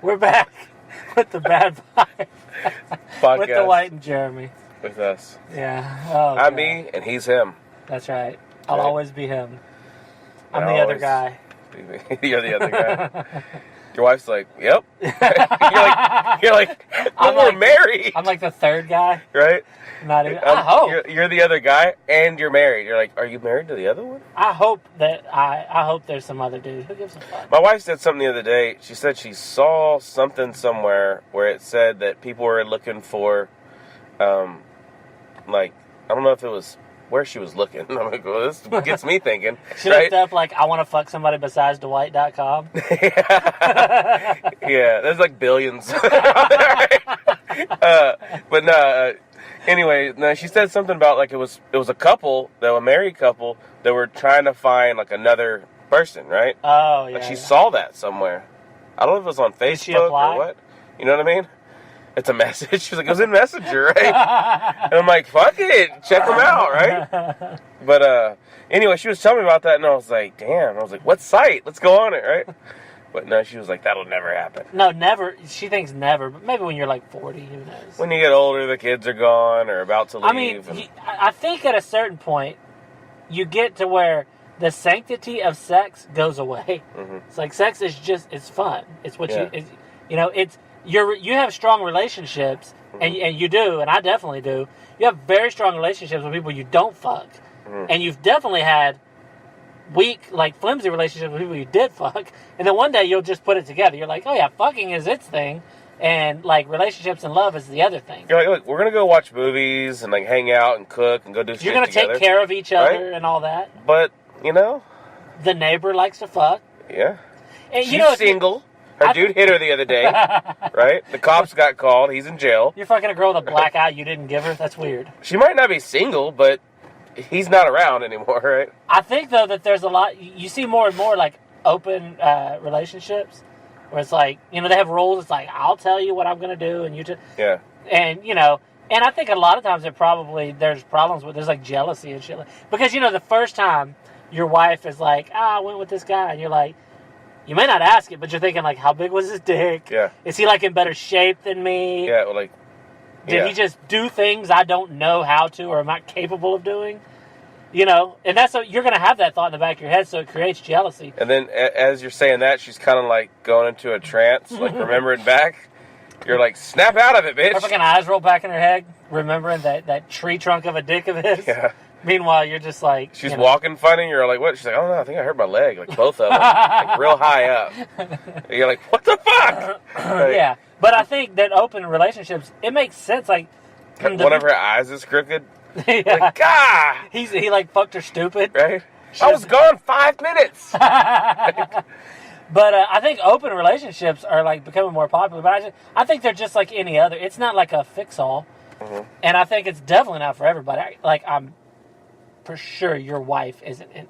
We're back with the bad vibe. Podcast. With the White and Jeremy. With us. Yeah. Oh, I'm me, and he's him. That's right. I'll always be him. I'm I'll the other guy. You're the other guy. Your wife's like, yep. you're like, we're married. I'm like the third guy. Right? Not even. I hope. You're the other guy, and you're married. You're like, are you married to the other one? I hope that I hope there's some other dude. Who gives a fuck? My wife said something the other day. She said she saw something somewhere where it said that people were looking for, like, I don't know if it was where she was looking. I'm like, well, this gets me thinking. She looked up, like, I want to fuck somebody besides Dwight.com. Yeah, there's like billions out there, right? But no, anyway, no, she said something about, like, it was a couple, a married couple, that were trying to find, like, another person, right? Oh, yeah. Like, she saw that somewhere. I don't know if it was on Facebook or what. You know what I mean? It's a message. She's like, it was in Messenger, right? And I'm like, fuck it. Check them out, right? But anyway, she was telling me about that, and I was like, damn. I was like, what site? Let's go on it, right? But no, she was like, that'll never happen. No, never. She thinks never, but maybe when you're like 40, who knows? When you get older, the kids are gone or about to leave. I mean, I think at a certain point, you get to where the sanctity of sex goes away. Mm-hmm. It's like sex is just, it's fun. It's what you have strong relationships, mm-hmm. and you do, and I definitely do. You have very strong relationships with people you don't fuck. Mm-hmm. And you've definitely had weak, like, flimsy relationships with people you did fuck. And then one day you'll just put it together. You're like, oh yeah, fucking is its thing, and, like, relationships and love is the other thing. You're like, look, we're going to go watch movies and, like, hang out and cook and go do shit together. You're going to take care of each other, right? And all that. But, you know. The neighbor likes to fuck. Yeah. And, she's single. Her dude hit her the other day, right? The cops got called. He's in jail. You're fucking a girl with a black eye you didn't give her? That's weird. She might not be single, but he's not around anymore, right? I think, though, that there's a lot... You see more and more, like, open relationships where it's like, you know, they have rules. It's like, I'll tell you what I'm going to do, and you just... Yeah. And, you know... And I think a lot of times there's problems with... There's, like, jealousy and shit. Because, you know, the first time your wife is like, I went with this guy, and you're like... You may not ask it, but you're thinking, like, how big was his dick? Yeah. Is he, like, in better shape than me? Yeah, well, like... Did he just do things I don't know how to or am not capable of doing? You know? And that's you're going to have that thought in the back of your head, so it creates jealousy. And then, as you're saying that, she's kind of, like, going into a trance, like, remembering back. You're like, snap out of it, bitch. Her fucking eyes roll back in her head, remembering that tree trunk of a dick of his. Yeah. Meanwhile, you're just like... She's walking funny, you're like, what? She's like, oh, no, I think I hurt my leg. Like, both of them. Like, real high up. And you're like, what the fuck? Like, yeah. But I think that open relationships, it makes sense. Like, one of her eyes is crooked. Yeah. Like, God! He like, fucked her stupid. Right? I was gone 5 minutes! But I think open relationships are, like, becoming more popular. But I think they're just like any other. It's not like a fix-all. Mm-hmm. And I think it's definitely not for everybody. Like, I'm for sure your wife isn't I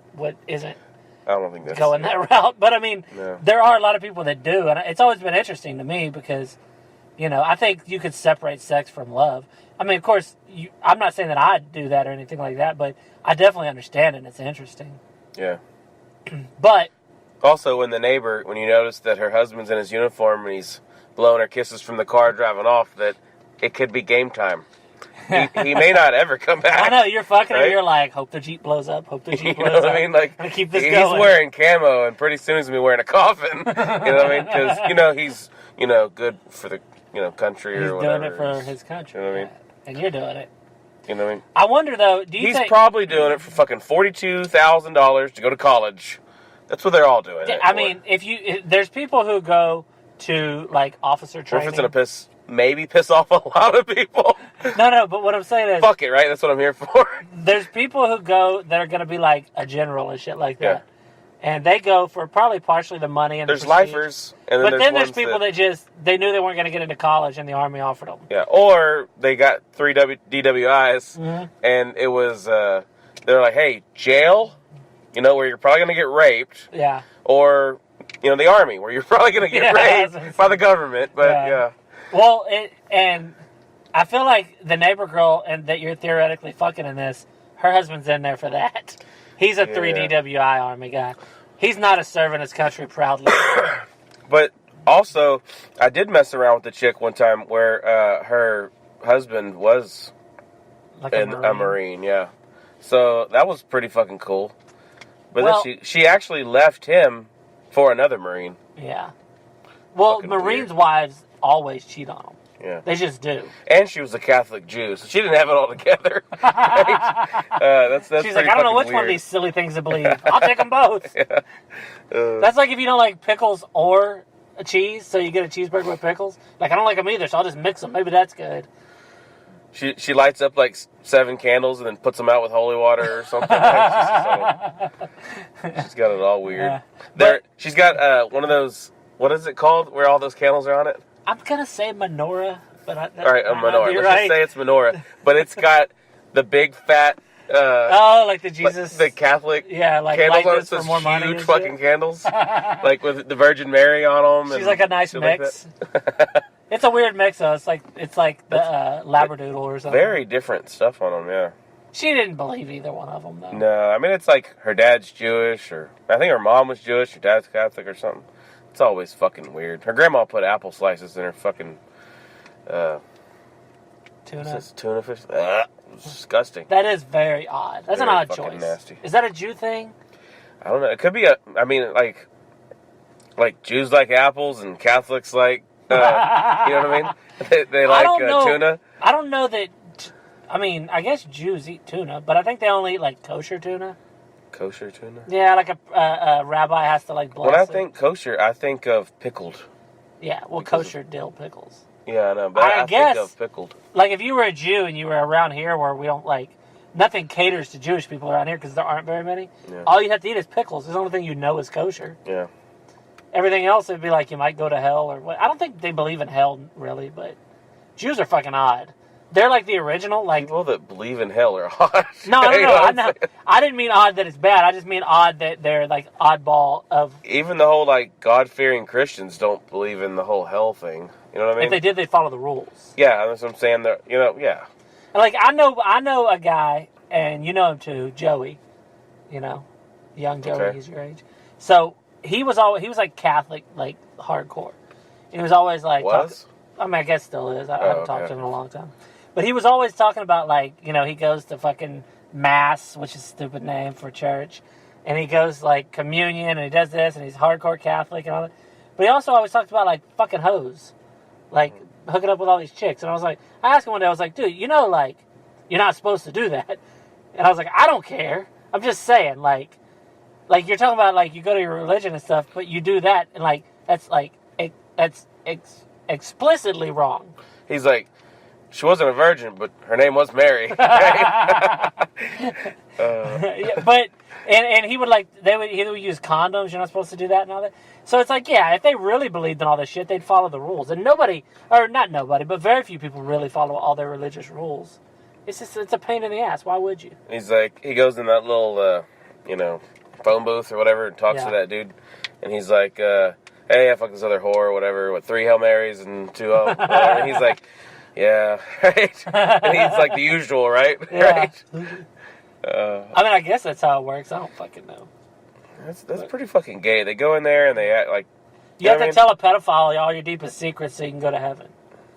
don't think that's going that route. But, I mean, there are a lot of people that do. And it's always been interesting to me because, you know, I think you could separate sex from love. I mean, of course, I'm not saying that I do that or anything like that, but I definitely understand it, and it's interesting. Yeah. But... Also, when you notice that her husband's in his uniform and he's blowing her kisses from the car driving off, that it could be game time. He may not ever come back. I know, you're fucking right? You're like, hope the Jeep blows up, hope the Jeep blows up. I mean? Like, keep this he's going. wearing camo, and pretty soon he's going to be wearing a coffin. You know what I mean? Because, you know, he's, you know, good for the, you know, country or whatever. He's doing it for his country. You know what I mean? And you're doing it. You know what I mean? I wonder, though, do you think... He's probably doing it for fucking $42,000 to go to college. That's what they're all doing. I mean, there's people who go to, like, officer training. Or if it's going to maybe piss off a lot of people. No, but what I'm saying is... Fuck it, right? That's what I'm here for. There's people who go that are going to be, like, a general and shit like that. Yeah. And they go for probably partially the money and there's the prestige. Lifers. And then there's people that just... They knew they weren't going to get into college and the Army offered them. Yeah, or they got 3 DWIs, mm-hmm. and it was... they're like, hey, jail, you know, where you're probably going to get raped. Yeah. Or, you know, the Army, where you're probably going to get raped by the government. But, yeah. Well, and I feel like the neighbor girl and that you're theoretically fucking in this, her husband's in there for that. He's a 3 DWI Army guy. He's not a serving his country proudly. But Also, I did mess around with the chick one time where her husband was like a Marine, yeah. So that was pretty fucking cool. But then she actually left him for another Marine. Yeah. Well, fucking Marines' wives always cheat on them. Yeah. They just do. And she was a Catholic Jew, so she didn't have it all together. That's She's like, I don't know which one of these silly things to believe. I'll take them both. Yeah. That's like if you don't like pickles or a cheese, so you get a cheeseburger with pickles. Like, I don't like them either, so I'll just mix them. Maybe that's good. She lights up like 7 candles and then puts them out with holy water or something. She's got it all weird. Yeah. She's got one of those, what is it called, where all those candles are on it? I'm going to say menorah, but all right, a menorah. Let's just say it's menorah. But it's got the big fat... like the Jesus... the Catholic candles on it. Those more huge fucking candles. Like with the Virgin Mary on them. She's like a nice mix. Like it's a weird mix, though. It's like the Labradoodle or something. Very different stuff on them, yeah. She didn't believe either one of them, though. No, I mean, it's like her dad's Jewish, or... I think her mom was Jewish, her dad's Catholic or something. It's always fucking weird. Her grandma put apple slices in her fucking... tuna fish. It's disgusting. That is very odd. That's very an odd choice. Nasty. Is that a Jew thing? I don't know. It could be I mean, like Jews like apples and Catholics like... you know what I mean? They like tuna. I don't know that... I mean, I guess Jews eat tuna, but I think they only eat, like, kosher tuna. Kosher tuna? Yeah, like a rabbi has to, like, bless When I think kosher, I think of pickled. Yeah, well, kosher dill pickles. Yeah, I know, but I guess, think of pickled. Like, if you were a Jew and you were around here where we don't, like... Nothing caters to Jewish people around here because there aren't very many. Yeah. All you have to eat is pickles. It's the only thing you know is kosher. Yeah. Everything else, it'd be like you might go to hell or what. I don't think they believe in hell, really, but Jews are fucking odd. They're like the original, like... People that believe in hell are odd. No. I didn't mean odd that it's bad. I just mean odd that they're, like, oddball of... Even the whole, like, God-fearing Christians don't believe in the whole hell thing. You know what I mean? If they did, they'd follow the rules. Yeah, that's what I'm saying. Yeah. And, like, I know a guy, and you know him too, Joey. You know, young Joey, okay. He's your age. So... He was like Catholic, like hardcore. And he was always like, I guess still is. I haven't talked to him in a long time. But he was always talking about, like, you know, he goes to fucking Mass, which is a stupid name for church. And he goes, like, communion, and he does this, and he's hardcore Catholic and all that. But he also always talked about, like, fucking hoes. Like, hooking up with all these chicks. And I asked him one day, I was like, dude, you know, like, you're not supposed to do that. And I was like, I don't care. I'm just saying, like, you're talking about, like, you go to your religion and stuff, but you do that, and, like, that's explicitly wrong. He's like, she wasn't a virgin, but her name was Mary. Yeah, but, and he would, like, he would use condoms, you're not supposed to do that and all that. So it's like, yeah, if they really believed in all this shit, they'd follow the rules. And not nobody, but very few people really follow all their religious rules. It's a pain in the ass. Why would you? He's like, he goes in that little, phone booth or whatever and talks to that dude, and he's like, hey, I fucked this other whore or whatever with 3 Hail Marys and 2 whatever. And he's like, yeah, right. And he's like the usual, right? Yeah. Right. I mean, I guess that's how it works. I don't fucking know. That's pretty fucking gay. They go in there and they act like... You have to tell a pedophile all your deepest secrets so you can go to heaven.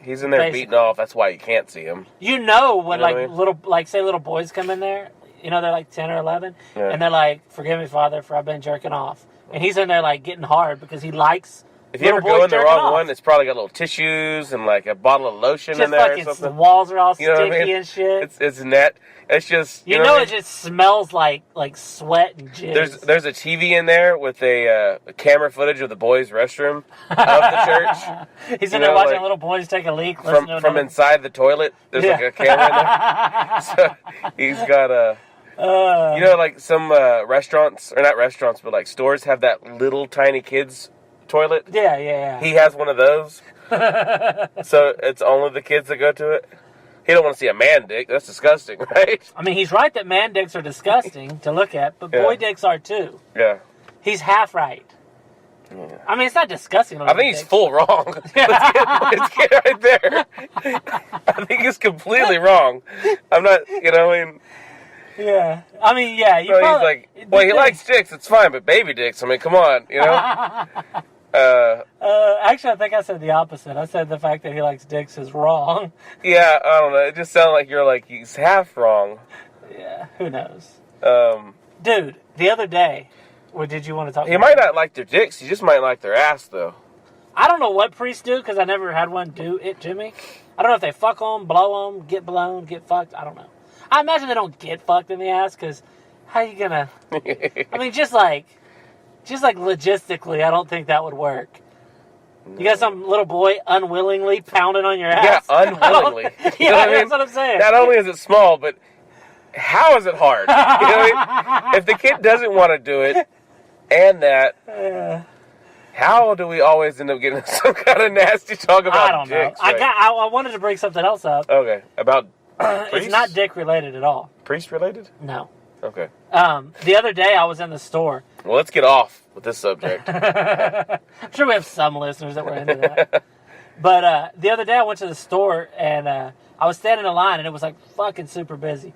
He's in there beating off. That's why you can't see him. You know when, little boys come in there, you know, they're like 10 or 11, and they're like, forgive me, Father, for I've been jerking off. And he's in there, like, getting hard because he likes If you ever go in the wrong one, it's probably got little tissues and, like, a bottle of lotion in there or something. The walls are all sticky and shit. It's net. It's just... You know, it just smells like sweat and jizz. There's a TV in there with a camera footage of the boys' restroom of the church. He's in there watching little boys take a leak. From inside the toilet, there's like a camera in there. So he's got a... like some restaurants, or not restaurants, but like stores have that little tiny kids toilet. Yeah. He has one of those. So it's only the kids that go to it. He don't want to see a man dick. That's disgusting, right? I mean, he's right that man dicks are disgusting to look at, but boy dicks are too. Yeah. He's half right. Yeah. I mean, it's not disgusting. I think he's full wrong. Let's get right there. I think he's completely wrong. I'm not, Yeah. I mean, yeah. He's like, well, he likes dicks, it's fine, but baby dicks, I mean, come on, Actually, I think I said the opposite. I said the fact that he likes dicks is wrong. Yeah, I don't know. It just sounded like you're like, he's half wrong. Yeah, who knows? Dude, the other day, what did you want to talk about? He might not like their dicks. He just might like their ass, though. I don't know what priests do, because I never had one do it to me. I don't know if they fuck them, blow them, get blown, get fucked. I don't know. I imagine they don't get fucked in the ass, because how you gonna... I mean, just like logistically, I don't think that would work. No. You got some little boy unwillingly pounding on your ass? Yeah, unwillingly. Yeah, that's what I'm saying. Not only is it small, but how is it hard? You know what I mean? If the kid doesn't want to do it, and that, how do we always end up getting some kind of nasty talk about I don't dicks? know. Right? I wanted to bring something else up. Okay, about it's not dick related at all. Priest related? No. Okay. The other day I was in the store. Well, let's get off with this subject. I'm sure we have some listeners that were into that. But the other day I went to the store and I was standing in line and it was like fucking super busy.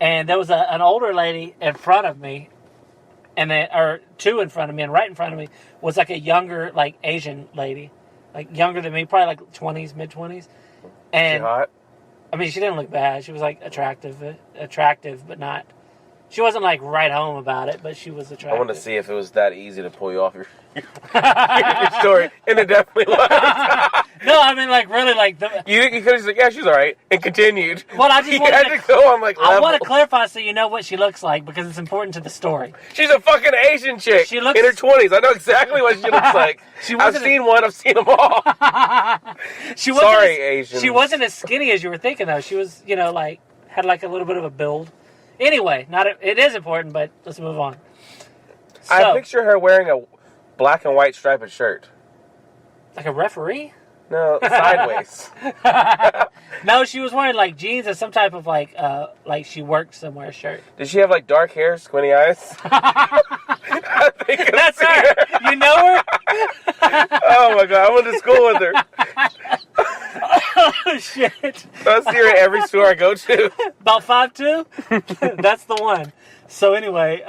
And there was an older lady in front of me, or two in front of me, and right in front of me was like a younger, like Asian lady, like younger than me, probably like 20s, mid 20s. And she hot? I mean, she didn't look bad. She was like attractive, but not. She wasn't like right home about it, but she was attractive. I want to see if it was that easy to pull you off your story, and it definitely was. No, I mean like really like you could have said, yeah, she's all right, and continued. Well, I just wanted to go on like level. I want to clarify so you know what she looks like because it's important to the story. She's a fucking Asian chick. She looks in her 20s. I know exactly what she looks like. I've seen one. I've seen them all. Sorry, Asian. She wasn't as skinny as you were thinking though. She was, like had like a little bit of a build. Anyway, it is important, but let's move on. So, I picture her wearing a black and white striped shirt. Like a referee? No, sideways. No, she was wearing like jeans and some type of like she worked somewhere shirt. Did she have like dark hair, squinty eyes? I think that's her. You know her? Oh my god, I went to school with her. Oh shit! I see her at every store I go to. About 5'2"? That's the one. So anyway,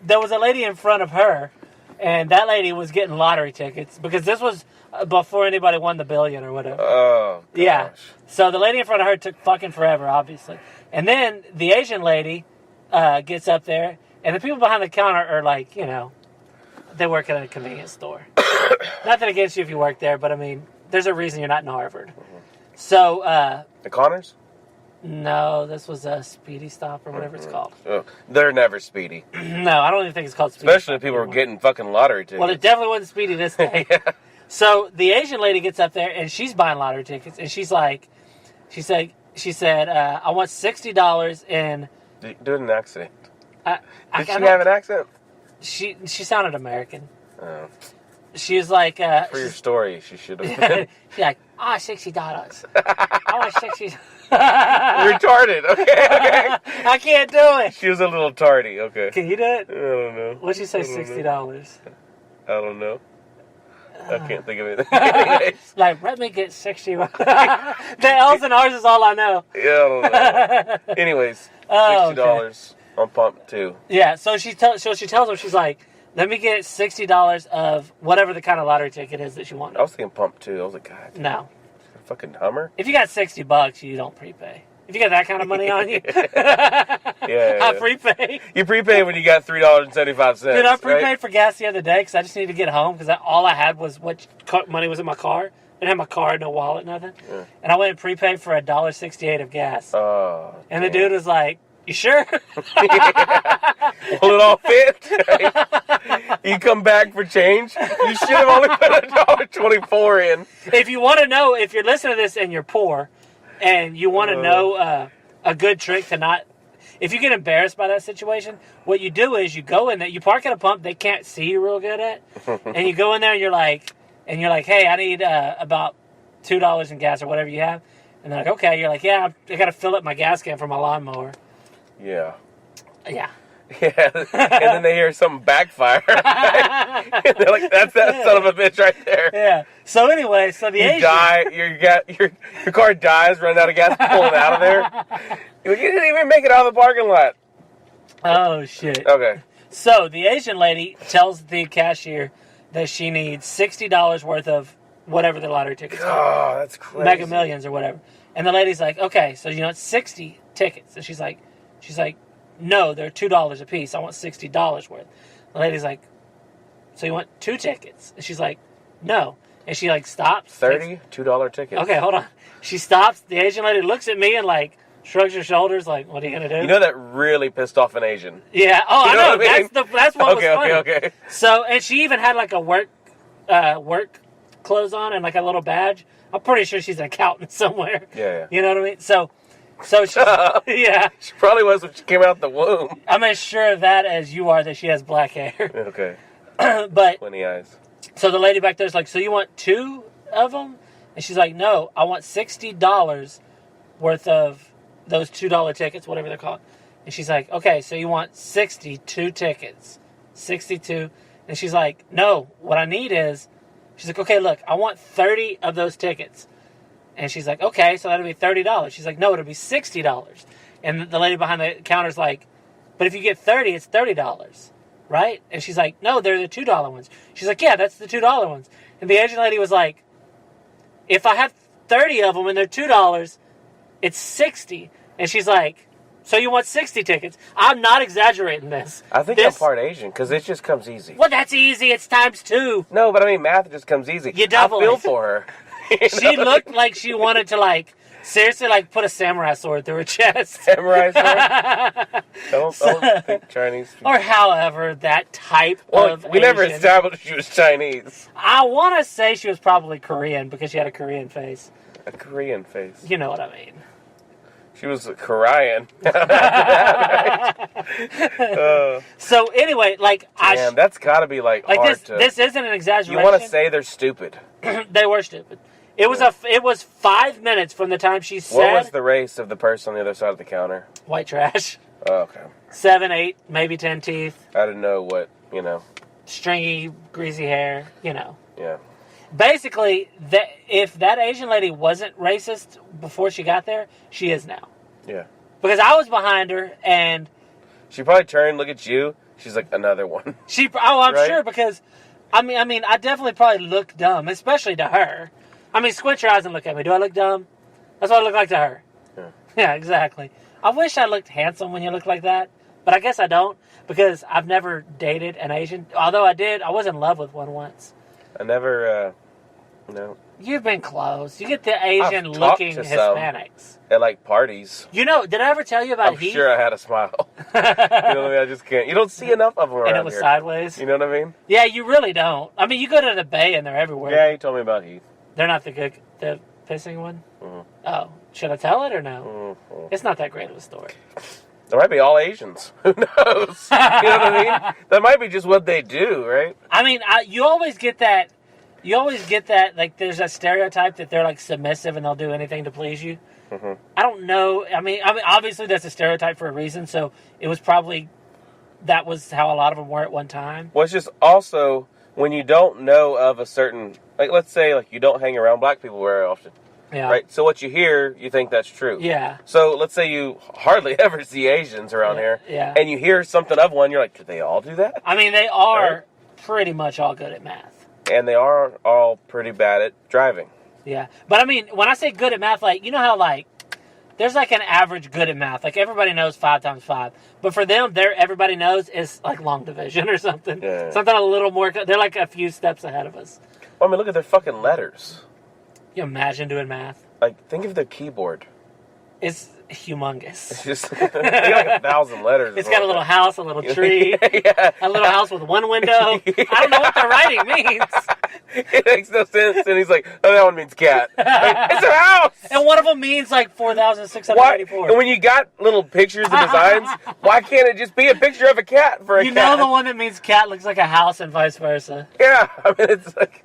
there was a lady in front of her, and that lady was getting lottery tickets because this was before anybody won the billion or whatever. Oh, gosh. Yeah. So the lady in front of her took fucking forever, obviously. And then the Asian lady gets up there, and the people behind the counter are like, they work at a convenience store. Nothing against you if you work there, but I mean, there's a reason you're not in Harvard. Mm-hmm. So, the Connors? No, this was a Speedy Stop or whatever it's called. Oh, they're never Speedy. No, I don't even think it's called Speedy. Especially if people were getting fucking lottery tickets. Well, it definitely wasn't Speedy this day. Yeah. So the Asian lady gets up there and she's buying lottery tickets, and she's like, she said, I want $60 in. Do it in an accent. Did she have an accent? She sounded American. Oh. She was like... For your story, she should have been. She's like, $60. I want $60. Retarded, okay. I can't do it. She was a little tardy, okay. Can you do it? I don't know. What'd you say, $60? I don't know. I can't think of anything. Like, let me get 60. The L's and R's is all I know. Yeah, I don't know. Anyways, $60 on pump 2. Yeah, so she tells him, she's like, let me get $60 of whatever the kind of lottery ticket is that you want. I was thinking pump 2. I was like, God. No. A fucking Hummer? If you got $60, you don't prepay. If you got that kind of money on you, yeah. I prepay. You prepay when you got $3.75. Dude, I prepaid for gas the other day because I just needed to get home because all I had was what money was in my car. I didn't have my card, no wallet, nothing. Yeah. And I went and prepaid for $1.68 of gas. Oh. And the dude was like, "You sure?" Will it all fit? You come back for change? You should have only put $1.24 in. If you want to know, if you're listening to this and you're poor, and you want to know a good trick to not... If you get embarrassed by that situation, what you do is you go in there, you park at a pump they can't see you real good at, and you go in there and you're like, hey, I need about $2 in gas or whatever you have. And they're like, okay. You're like, yeah, I got to fill up my gas can for my lawnmower. Yeah. Yeah. Yeah, and then they hear something backfire. And they're like, that's that son of a bitch right there. Yeah. So anyway, the Asian... your car dies, running out of gas, pulling out of there. You didn't even make it out of the parking lot. Oh, shit. Okay. So the Asian lady tells the cashier that she needs $60 worth of whatever the lottery tickets are. Oh, that's crazy. Mega Millions or whatever. And the lady's like, okay, so you want 60 tickets. And she's like, no, they're $2 a piece. I want $60 worth. The lady's like, so you want 2 tickets? And she's like, no. And she like stops. 30 $2 tickets. Okay, hold on. She stops. The Asian lady looks at me and like shrugs her shoulders like, what are you going to do? You know that really pissed off an Asian. Yeah. Oh, you I know. What I mean? That's what was funny. Okay. So, and she even had like a work clothes on and like a little badge. I'm pretty sure she's an accountant somewhere. Yeah. You know what I mean? So she, yeah. She probably was when she came out the womb. I'm as sure of that as you are that she has black hair. Okay. But 20 eyes. So the lady back there's like, so you want 2 of them? And she's like, no, I want $60 worth of those $2 tickets, whatever they're called. And she's like, okay, so you want 62 tickets. 62. And she's like, no, what I need is, she's like, okay, look, I want 30 of those tickets. And she's like, okay, so that'll be $30. She's like, no, it'll be $60. And the lady behind the counter's like, but if you get 30, it's $30. Right? And she's like, no, they're the $2 ones. She's like, yeah, that's the $2 ones. And the Asian lady was like, if I have 30 of them and they're $2, it's 60. And she's like, so you want 60 tickets? I'm not exaggerating this. I think I'm part Asian because it just comes easy. Well, that's easy. It's times 2. No, but I mean, math just comes easy. You definitely. I feel for her. She looked like she wanted to like, seriously, like put a samurai sword through her chest. Samurai sword? don't think Chinese people. Or however, that type of we never Asian. established she was Chinese. I want to say she was probably Korean because she had a Korean face. A Korean face. You know what I mean. She was Korean. So anyway, like damn, that's got to be like hard this isn't an exaggeration. You want to say they're stupid? They were stupid. It was 5 minutes from the time she said. What was the race of the person on the other side of the counter? White trash. Oh, okay. 7, 8, maybe 10 teeth. I didn't know what Stringy, greasy hair. Yeah. Basically, if that Asian lady wasn't racist before she got there, she is now. Yeah. Because I was behind her and she probably turned, look at you. She's like, another one. I'm right? Sure, because I mean, I definitely probably look dumb, especially to her. I mean, squint your eyes and look at me. Do I look dumb? That's what I look like to her. Yeah, exactly. I wish I looked handsome when you look like that, but I guess I don't because I've never dated an Asian. Although I was in love with one once. I never, no. You've been close. You get the Asian-looking Hispanics. At, like, parties. Did I ever tell you about Heath? I'm sure I had a smile. You know what I mean? I just can't. You don't see enough of them around here. And it was sideways? You know what I mean? Yeah, you really don't. I mean, you go to the Bay and they're everywhere. Yeah, you told me about Heath. They're not the pissing one? Mm-hmm. Oh, should I tell it or no? Mm-hmm. It's not that great of a story. There might be all Asians. Who knows? You know what I mean? That might be just what they do, right? I mean, you always get that. Like, there's a stereotype that they're, like, submissive and they'll do anything to please you. Mm-hmm. I don't know. I mean, obviously that's a stereotype for a reason, so it was probably, that was how a lot of them were at one time. Well, it's just also, when you don't know of a certain, like, let's say, like, you don't hang around black people very often. Yeah. Right? So what you hear, you think that's true. Yeah. So let's say you hardly ever see Asians around here. Yeah. And you hear something of one, you're like, do they all do that? I mean, they are pretty much all good at math. And they are all pretty bad at driving. Yeah. But I mean, when I say good at math, like, you know how, like, there's like an average good at math. Like, everybody knows 5 times 5. But for them, everybody knows is like long division or something. Yeah. Something a little more, they're like a few steps ahead of us. Well, I mean, look at their fucking letters. You imagine doing math? Like, think of their keyboard. It's humongous. It's just, they got like 1,000 letters. It's got a little house, a little tree, yeah. a little house with one window. Yeah. I don't know what the writing means. It makes no sense. And he's like, oh, that one means cat. Like, it's a house. And one of them means like 4,684. And when you got little pictures and designs, why can't it just be a picture of a cat for a cat? You know the one that means cat looks like a house and vice versa. Yeah. I mean, it's like,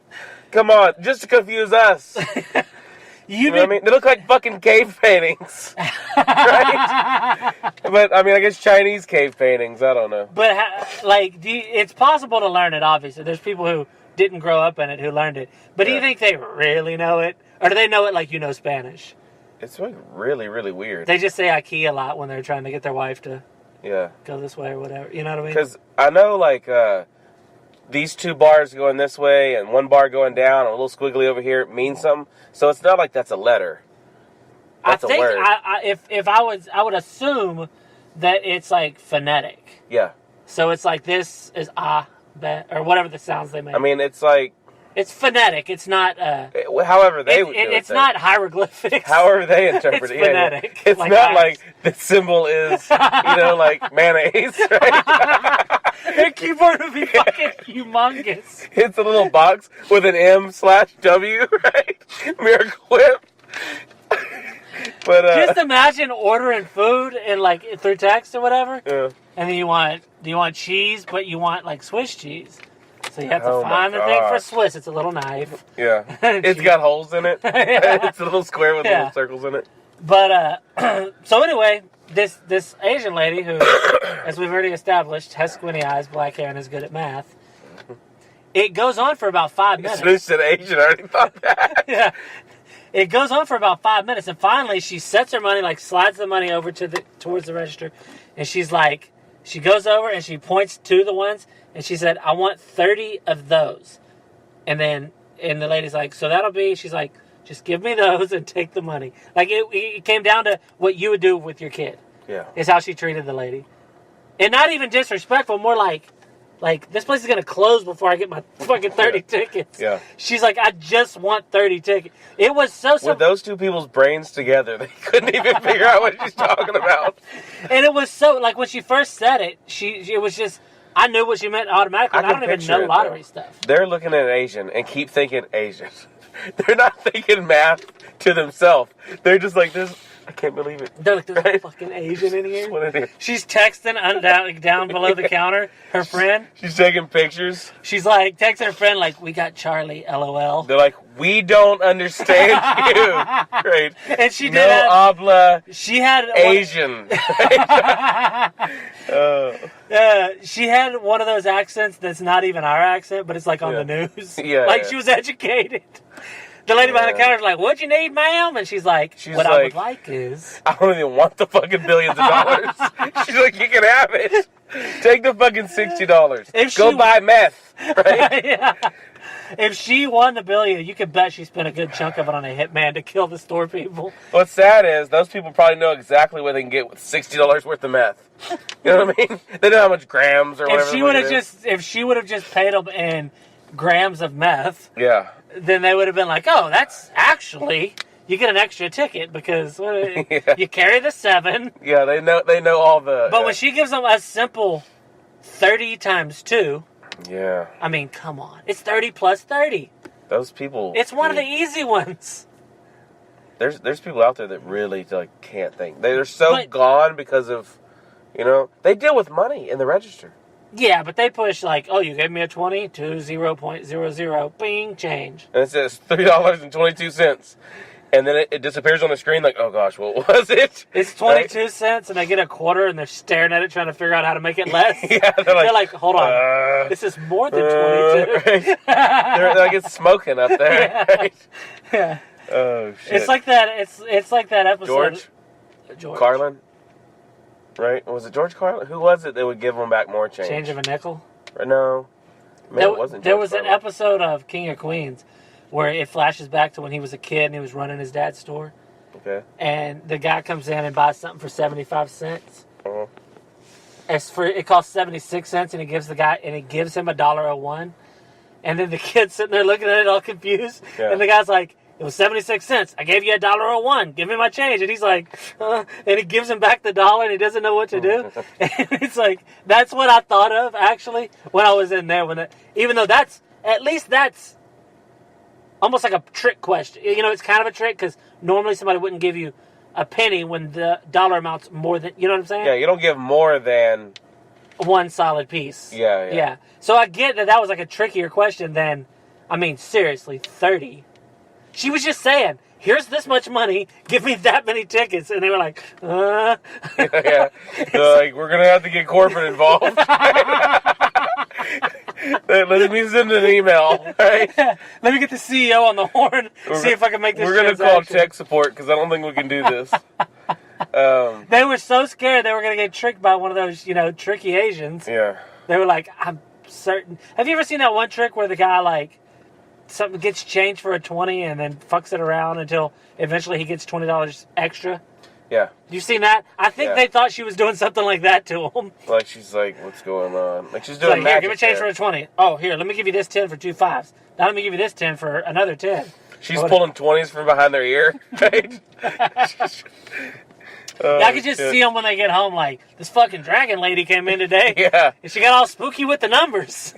come on, just to confuse us. You know what I mean? They look like fucking cave paintings. Right? But, I mean, I guess Chinese cave paintings. I don't know. But, it's possible to learn it, obviously. There's people who didn't grow up in it who learned it. But do you think they really know it? Or do they know it like you know Spanish? It's like really, really weird. They just say IKEA a lot when they're trying to get their wife to Yeah. Go this way or whatever. You know what I mean? Because I know, like, these two bars going this way and one bar going down, and a little squiggly over here means something. So it's not like that's a letter. That's I think a word. if I would assume that it's like phonetic. Yeah. So it's like this is that, or whatever the sounds they make. I mean, it's like... It's phonetic. It's not... however they would do it. It's not hieroglyphics. However they interpret it. It's phonetic. Yeah. It's like not like the symbol is, like mayonnaise, right? Their keyboard would be fucking humongous. It's a little box with an M/W, right? Miracle Whip. But just imagine ordering food and like through text or whatever, and then you want cheese, but you want like Swiss cheese. So you have to find the thing for Swiss. It's a little knife. Yeah. It's got holes in it. Yeah. It's a little square with little circles in it. But, so anyway, this Asian lady who, as we've already established, has squinty eyes, black hair, and is good at math. It goes on for about 5 minutes. As soon as you said Asian, I already thought that. Yeah. It goes on for about 5 minutes, and finally she sets her money, like slides the money over towards the register, and she's like, she goes over and she points to the ones, and she said, I want 30 of those. And the lady's like, so that'll be, she's like, just give me those and take the money. Like, it came down to what you would do with your kid. Yeah. Is how she treated the lady. And not even disrespectful, more like, this place is going to close before I get my fucking 30 tickets. Yeah. She's like, I just want 30 tickets. It was so... With those two people's brains together, they couldn't even figure out what she's talking about. And it was so... Like, when she first said it, it was just... I knew what she meant automatically. I don't even know lottery stuff. They're looking at Asian and keep thinking Asian. They're not thinking math to themselves. They're just like, this... I can't believe it. They're like, there's a fucking Asian in here. She's texting down below the counter, her friend. She's taking pictures. She's like, texting her friend, like, we got Charlie, LOL. They're like, we don't understand you. Right. And she did no habla she had Asian. She had one of those accents that's not even our accent, but it's like on the news. Yeah. Like, she was educated. The lady behind the counter is like, what you need, ma'am? And she's like, what I would like is... I don't even want the fucking billions of dollars. She's like, you can have it. Take the fucking $60. Go buy meth. Right? Yeah. If she won the billion, you could bet she spent a good chunk of it on a hitman to kill the store people. What's sad is those people probably know exactly what they can get with $60 worth of meth. You know what I mean? They know how much grams or whatever. If she would have just paid them in grams of meth... Yeah. Then they would have been like, oh, that's actually, you get an extra ticket because you carry the 7. Yeah, they know all the... But when she gives them a simple 30 times 2. Yeah. I mean, come on. It's 30 plus 30. Those people... It's one of the easy ones. There's people out there that really can't think. They're so gone because of, they deal with money in the register. Yeah, but they push like, oh, you gave me a 20 to 0.00, bing, change. And it says $3.22. And then it disappears on the screen like, oh gosh, what was it? It's 22 cents, and they get a quarter, and they're staring at it trying to figure out how to make it less. Yeah, they're like, hold on, this is more than 22. Right. They're like, it's smoking up there. Yeah. Right? Yeah. Oh, shit. It's like that, it's like that episode. George Carlin? Right? Was it George Carlin? Who was it that would give them back more change? Change of a nickel? No. Maybe it wasn't George There was Carlin. an episode of King of Queens where it flashes back to when he was a kid and he was running his dad's store. Okay. And the guy comes in and buys something for 75 cents. Uh-huh. It costs 76 cents, and he gives him $1.01. And then the kid's sitting there looking at it all confused. Yeah. And the guy's like, it was 76 cents. I gave you $1.01. Give me my change. And he's like, and he gives him back the dollar, and he doesn't know what to do. And it's like, that's what I thought of, actually, when I was in there. Even though that's almost like a trick question. It's kind of a trick, because normally somebody wouldn't give you a penny when the dollar amount's more than, you know what I'm saying? Yeah, you don't give more than... one solid piece. Yeah. So I get that was like a trickier question than, seriously, 30. She was just saying, here's this much money, give me that many tickets. And they were like, Yeah. They're like, we're going to have to get corporate involved. Let me send an email. Right? Let me get the CEO on the horn, see if I can make this We're going to call tech support because I don't think we can do this. They were so scared they were going to get tricked by one of those, tricky Asians. Yeah. They were like, I'm certain. Have you ever seen that one trick where the guy, like, something gets changed for a 20 and then fucks it around until eventually he gets $20 extra? Yeah. You seen that? I think they thought she was doing something like that to him. Like, she's like, what's going on? Like, she's doing like, magic. Here, give me change for a 20. Oh, here, let me give you this 10 for 2 5s. Now let me give you this 10 for another 10. She's pulling 20s from behind their ear, right? I could just see them when they get home, like, this fucking dragon lady came in today. Yeah. And she got all spooky with the numbers.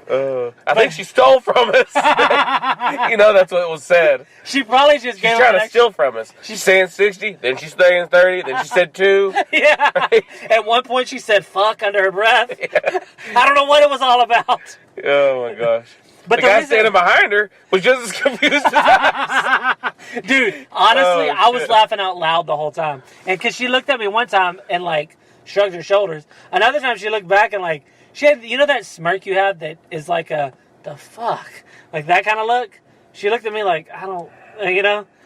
I think she stole from us. That's what was said. She probably just She's trying to steal from us. She's saying 60, then she's saying 30, then she said 2. Yeah. Right? At one point she said fuck under her breath. Yeah. I don't know what it was all about. Oh my gosh. But the guy standing behind her was just as confused as us. Dude, honestly, I was laughing out loud the whole time. And because she looked at me one time and, like, shrugged her shoulders. Another time she looked back and, like, she had, that smirk you have that is like the fuck? Like that kind of look? She looked at me like, I don't,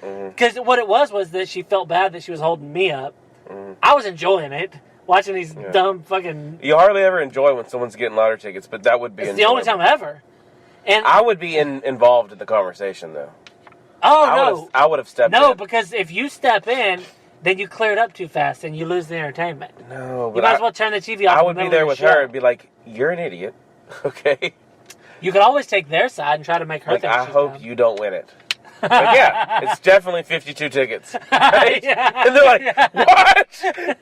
Because what it was that she felt bad that she was holding me up. Mm-hmm. I was enjoying it. Watching these dumb fucking... You hardly ever enjoy when someone's getting lottery tickets, but that would be It's the only time ever. And I would be involved in the conversation, though. Oh, I would have stepped in. No, because if you step in, then you clear it up too fast and you lose the entertainment. No, but you might as well turn the TV off. I would be there with her and be like, "You're an idiot." Okay. You could always take their side and try to make her think I hope dumb. You don't win it. Like, yeah, it's definitely 52 tickets. Right? Yeah. And they're like, "What?"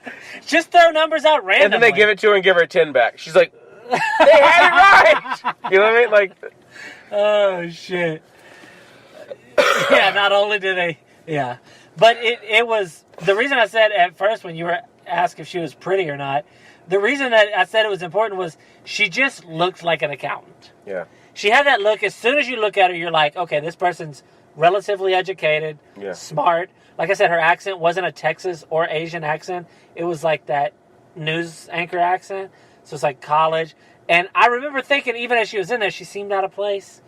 Just throw numbers out randomly. And then they give it to her and give her 10 back. She's like, "They had it right." You know what I mean? Like, oh shit. Yeah. Not only did they, but it was the reason I said at first when you were asked if she was pretty or not. The reason that I said it was important was she just looked like an accountant. Yeah. She had that look. As soon as you look at her, you're like, okay, this person's relatively educated, smart. Like I said, her accent wasn't a Texas or Asian accent. It was like that news anchor accent. So it's like college. And I remember thinking, even as she was in there, she seemed out of place.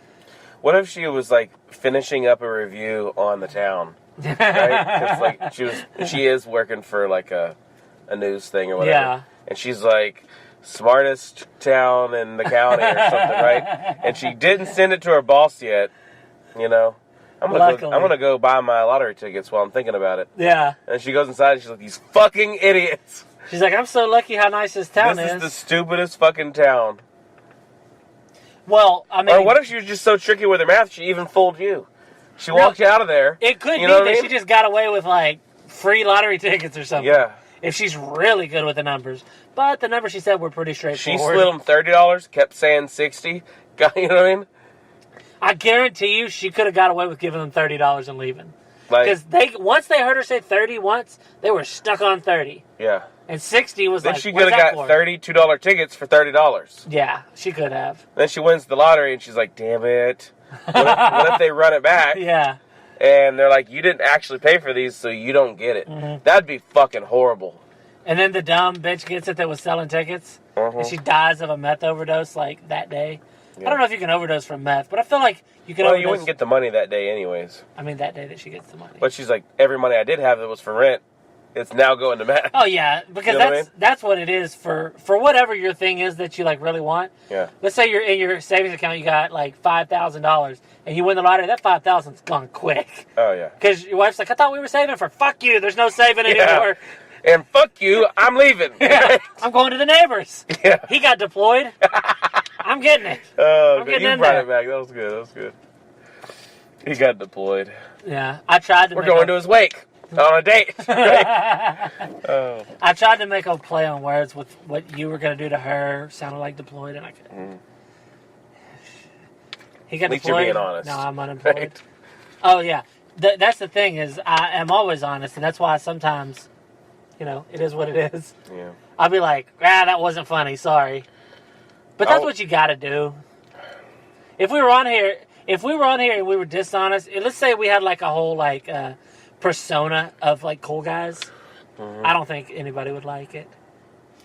What if she was like finishing up a review on the town? Right? Because like she is working for like a news thing or whatever. Yeah. And she's like, smartest town in the county or something, right? And she didn't send it to her boss yet. I'm gonna go buy my lottery tickets while I'm thinking about it. Yeah. And she goes inside and she's like, these fucking idiots. She's like, I'm so lucky how nice this town is. This is the stupidest fucking town. Well, I mean... Or what if she was just so tricky with her math, she even fooled you? She walked you out of there. It could be that she just got away with, like, free lottery tickets or something. Yeah. If she's really good with the numbers. But the numbers she said were pretty straightforward. She slid them $30, kept saying 60. You know what I mean? I guarantee you she could have got away with giving them $30 and leaving. Because once they heard her say 30 once, they were stuck on 30. Yeah. And 60 was then she could have got $32 tickets for $30. Yeah, she could have. Then she wins the lottery and she's like, damn it. What if they run it back? Yeah. And they're like, you didn't actually pay for these, so you don't get it. Mm-hmm. That'd be fucking horrible. And then the dumb bitch gets it that was selling tickets. Mm-hmm. And she dies of a meth overdose, like, that day. Yeah. I don't know if you can overdose from meth, but I feel like you can overdose. Well, you wouldn't get the money that day anyways. I mean, that day that she gets the money. But she's like, every money I did have that was for rent, it's now going to meth. Oh, yeah, because that's what it is for whatever your thing is that you, like, really want. Yeah. Let's say you're in your savings account, you got, like, $5,000, and you win the lottery, that $5,000's gone quick. Oh, yeah. Because your wife's like, I thought we were saving for fuck you, there's no saving anymore. And fuck you, I'm leaving. Yeah, I'm going to the neighbors. Yeah. He got deployed. I'm getting it. Oh, you brought it back. That was good. He got deployed. Yeah, I tried to. We're going to his wake on a date. Oh. I tried to make a play on words with what you were going to do to her. Sounded like deployed, and I couldn't. Mm. He got At least deployed. You're being honest. No, I'm unemployed. Right? Oh yeah, that's the thing is I am always honest, and that's why sometimes, it is what it is. Yeah. I'll be like, that wasn't funny. Sorry. But that's what you got to do. If we were on here and we were dishonest, let's say we had like a whole like persona of like cool guys, I don't think anybody would like it.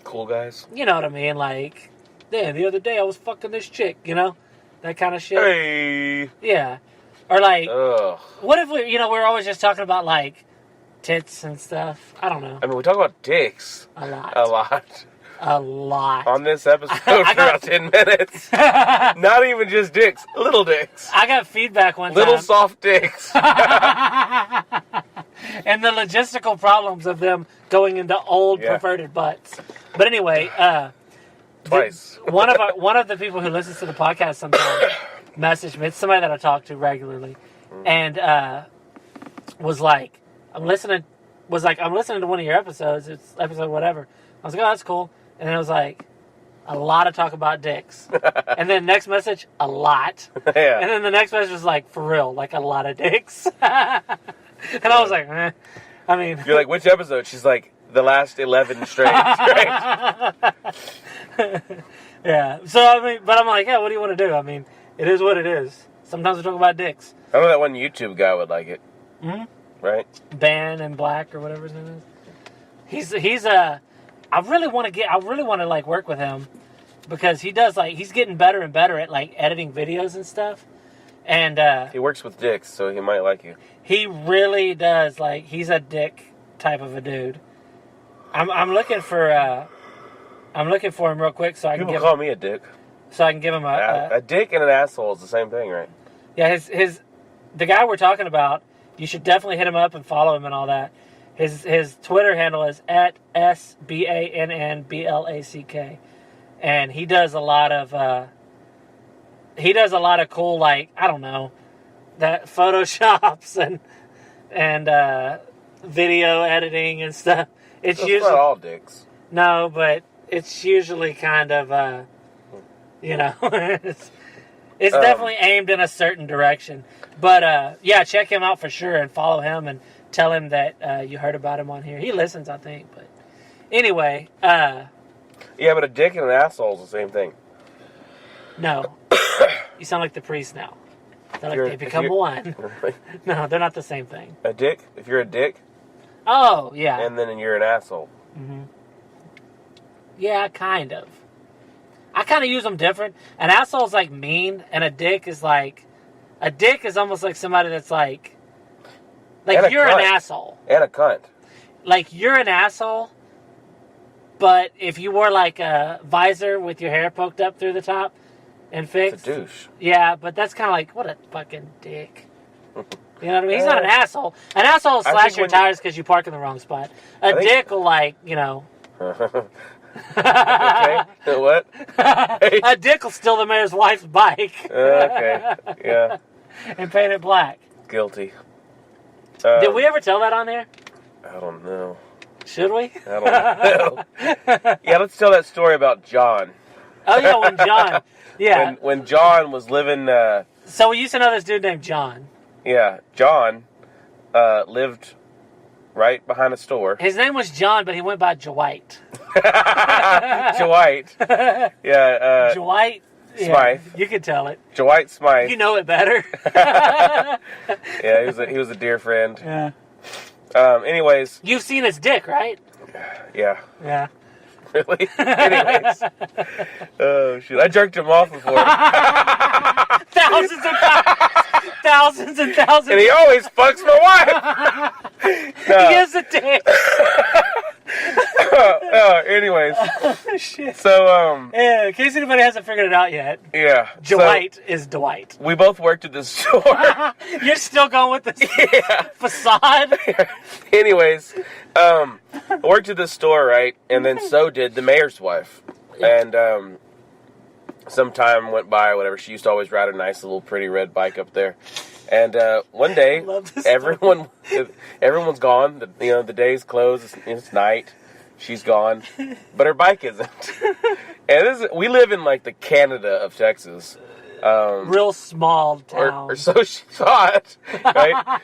Cool guys? You know what I mean? Like, the other day I was fucking this chick, that kind of shit. Hey. Yeah. Or like, ugh. What if we're always just talking about like tits and stuff. I don't know. I mean, we talk about dicks. A lot. A lot. On this episode for about 10 minutes. Not even just dicks. Little dicks. I got feedback one time. Little soft dicks. And the logistical problems of them going into old perverted butts. But anyway, twice. One of the people who listens to the podcast sometimes messaged me. It's somebody that I talk to regularly, and was like, I'm listening to one of your episodes. It's episode whatever. I was like, oh, that's cool. And then it was like, a lot of talk about dicks. And then next message, a lot. Yeah. And then the next message was like, for real, like a lot of dicks. And I was like, I mean. You're like, which episode? She's like, the last 11 straight. Yeah. So, I mean, but I'm like, yeah, what do you want to do? I mean, it is what it is. Sometimes we talk about dicks. I know that one YouTube guy would like it. Mm-hmm. Right? Ben and Black or whatever his name is. He's I really want to like work with him because he does he's getting better and better at like editing videos and stuff. And he works with dicks, so he might like you. He really does. Like, he's a dick type of a dude. I'm looking for him real quick so I can People call me a dick. So I can give him a dick and an asshole is the same thing, right? Yeah, the guy we're talking about, you should definitely hit him up and follow him and all that. His Twitter handle is @SBANNBLACK, and he does a lot of cool, like, I don't know, that photoshops and video editing and stuff. It's usually not all dicks. No, but it's usually kind of it's definitely aimed in a certain direction. But yeah, check him out for sure and follow him and tell him that you heard about him on here. He listens, I think. But anyway, yeah, but a dick and an asshole is the same thing. No, you sound like the priest now. They're like they become one. No, they're not the same thing. A dick? If you're a dick? Oh, yeah. And then you're an asshole. Mm-hmm. Yeah, kind of. I kind of use them different. An asshole is like mean, and a dick is almost like somebody that's like you're an asshole. And a cunt. Like, you're an asshole, but if you wore like a visor with your hair poked up through the top and fixed. It's a douche. Yeah, but that's kind of like, what a fucking dick. You know what I mean? He's not an asshole. An asshole will slash your tires because you park in the wrong spot. A dick will, like, Okay. What? A dick will steal the mayor's wife's bike. Okay. Yeah. And paint it black. Guilty. Did we ever tell that on there? I don't know. Should we? I don't know. Yeah, let's tell that story about John. Oh, yeah, when John. Yeah. When John was living... So we used to know this dude named John. Yeah, John lived right behind a store. His name was John, but he went by Dwight. Dwight. Yeah. Dwight. Smythe. Yeah, you can tell it. Dwight Smythe. You know it better. Yeah, he was a dear friend. Yeah. Anyways. You've seen his dick, right? Yeah. Yeah. Really? Anyways. Oh, shit. I jerked him off before. Thousands and thousands and thousands. And he always fucks my wife. No. He is a dick. Anyways. Oh, shit. So, yeah, in case anybody hasn't figured it out yet. Yeah. Dwight is Dwight. We both worked at this store. You're still going with this facade? Anyways, I worked at this store, right? And then so did the mayor's wife. And, some time went by or whatever. She used to always ride a nice little pretty red bike up there. And one day, everyone's gone. The day's closed. It's night. She's gone, but her bike isn't. And we live in like the Canada of Texas. Real small town. Or so she thought. Right.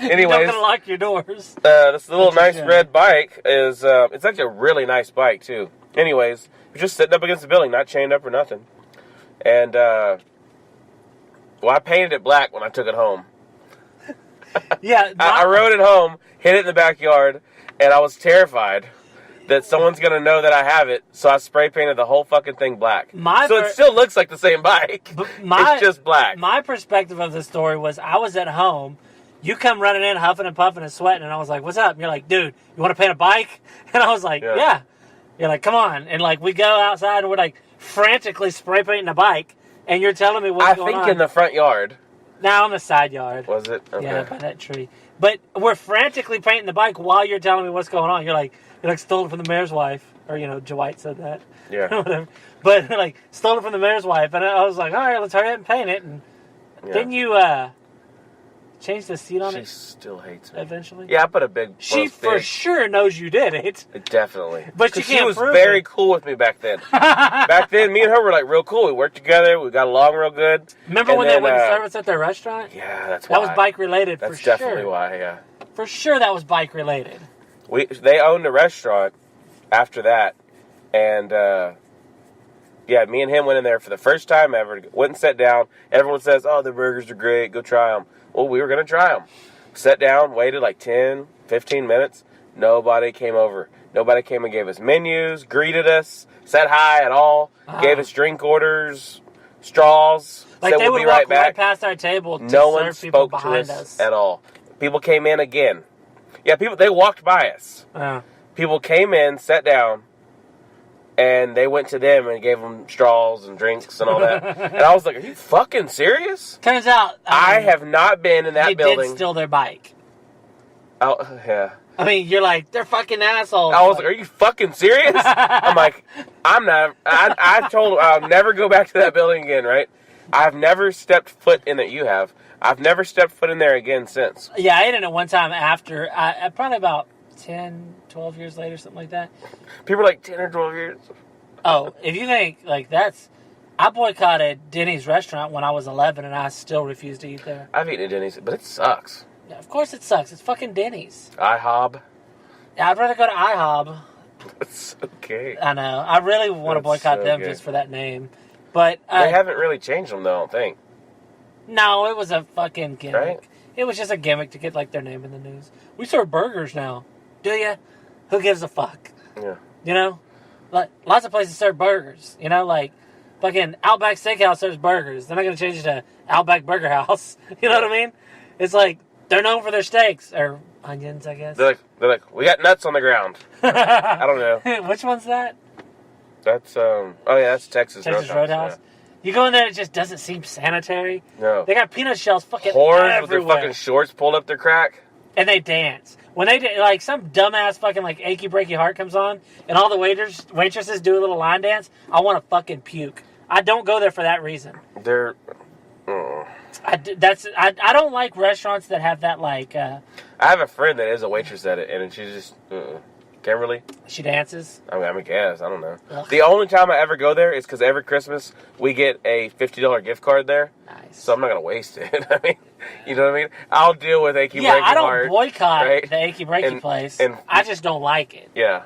Anyways, you're not gonna lock your doors. This little nice red bike is. It's actually a really nice bike too. Anyways, we're just sitting up against the building, not chained up or nothing. And I painted it black when I took it home. Yeah, I rode it home, hid it in the backyard, and I was terrified that someone's going to know that I have it, so I spray painted the whole fucking thing black. So it still looks like the same bike. It's just black. My perspective of the story was I was at home. You come running in, huffing and puffing and sweating, and I was like, "What's up?" And you're like, "Dude, you want to paint a bike?" And I was like, "Yeah." You're like, "Come on!" And like we go outside and we're like frantically spray painting a bike, and you're telling me what's going on. I think in the front yard. Now in the side yard. Was it? Okay. Yeah, by that tree. But we're frantically painting the bike while you're telling me what's going on. You're like stole it from the mayor's wife, or Dwight said that. Yeah. Whatever. But like stole it from the mayor's wife, and I was like, all right, let's hurry up and paint it. And didn't you change the seat on it? She still hates me. Eventually. Yeah, I put a big. She for sure knows you did it. Definitely. But you can't. She was very cool with me back then. Back then, me and her were like real cool. We worked together. We got along real good. Remember when they went to service at their restaurant? Yeah, that's why. That was bike related. That's for sure. definitely why. Yeah. For sure, that was bike related. They owned a restaurant after that, and me and him went in there for the first time ever. Went and sat down. Everyone says, "Oh, the burgers are great. Go try them." Well, we were gonna try them. Sat down, waited like 10, 15 minutes. Nobody came over. Nobody came and gave us menus, greeted us, said hi at all, gave us drink orders, straws. Like said they we'll would be walk right back. right past our table to No one serve people spoke to behind us at all. People came in again. Yeah, they walked by us. People came in, sat down, and they went to them and gave them straws and drinks and all that. And I was like, are you fucking serious? Turns out... I have not been in that building. You did steal their bike. Oh, yeah. I mean, you're like, they're fucking assholes. I was like, are you fucking serious? I'm like, I'm not... I told them I'll never go back to that building again, right? I've never stepped foot in it. You have. I've never stepped foot in there again since. Yeah, I ate in it one time after... probably about 10, 12 years later, something like that. People are like 10 or 12 years. Oh, if you think, like, that's... I boycotted Denny's restaurant when I was 11, and I still refuse to eat there. I've eaten at Denny's, but it sucks. Yeah, of course it sucks. It's fucking Denny's. IHOB. Yeah, I'd rather go to IHOB. That's okay. I know. I really want to boycott them just for that name. But they haven't really changed them, though, I don't think. No, it was a fucking gimmick. Right? It was just a gimmick to get, like, their name in the news. We serve burgers now. Do you? Who gives a fuck? Yeah. You know? Like, lots of places serve burgers. You know, like, fucking Outback Steakhouse serves burgers. They're not going to change it to Outback Burger House. You know what I mean? It's like, they're known for their steaks. Or onions, I guess. They're like, we got nuts on the ground. I don't know. Which one's that? That's, that's Texas Roadhouse. Yeah. You go in there, it just doesn't seem sanitary. No. They got peanut shells fucking everywhere. everywhere. With their fucking shorts pulled up their crack. And they dance. When they do, like, some dumbass fucking, like, Achy Breaky Heart comes on, and all the waitresses do a little line dance, I want to fucking puke. I don't go there for that reason. They're... I don't like restaurants that have that, like... I have a friend that is a waitress at it, and she's just... Kimberly? She dances? I guess. I don't know. Ugh. The only time I ever go there is because every Christmas we get a $50 gift card there. Nice. So I'm not going to waste it. I mean, you know what I mean? I'll deal with Achy Breaky Heart. Yeah, I don't boycott right? the Achy Breaky place. And I just don't like it. Yeah.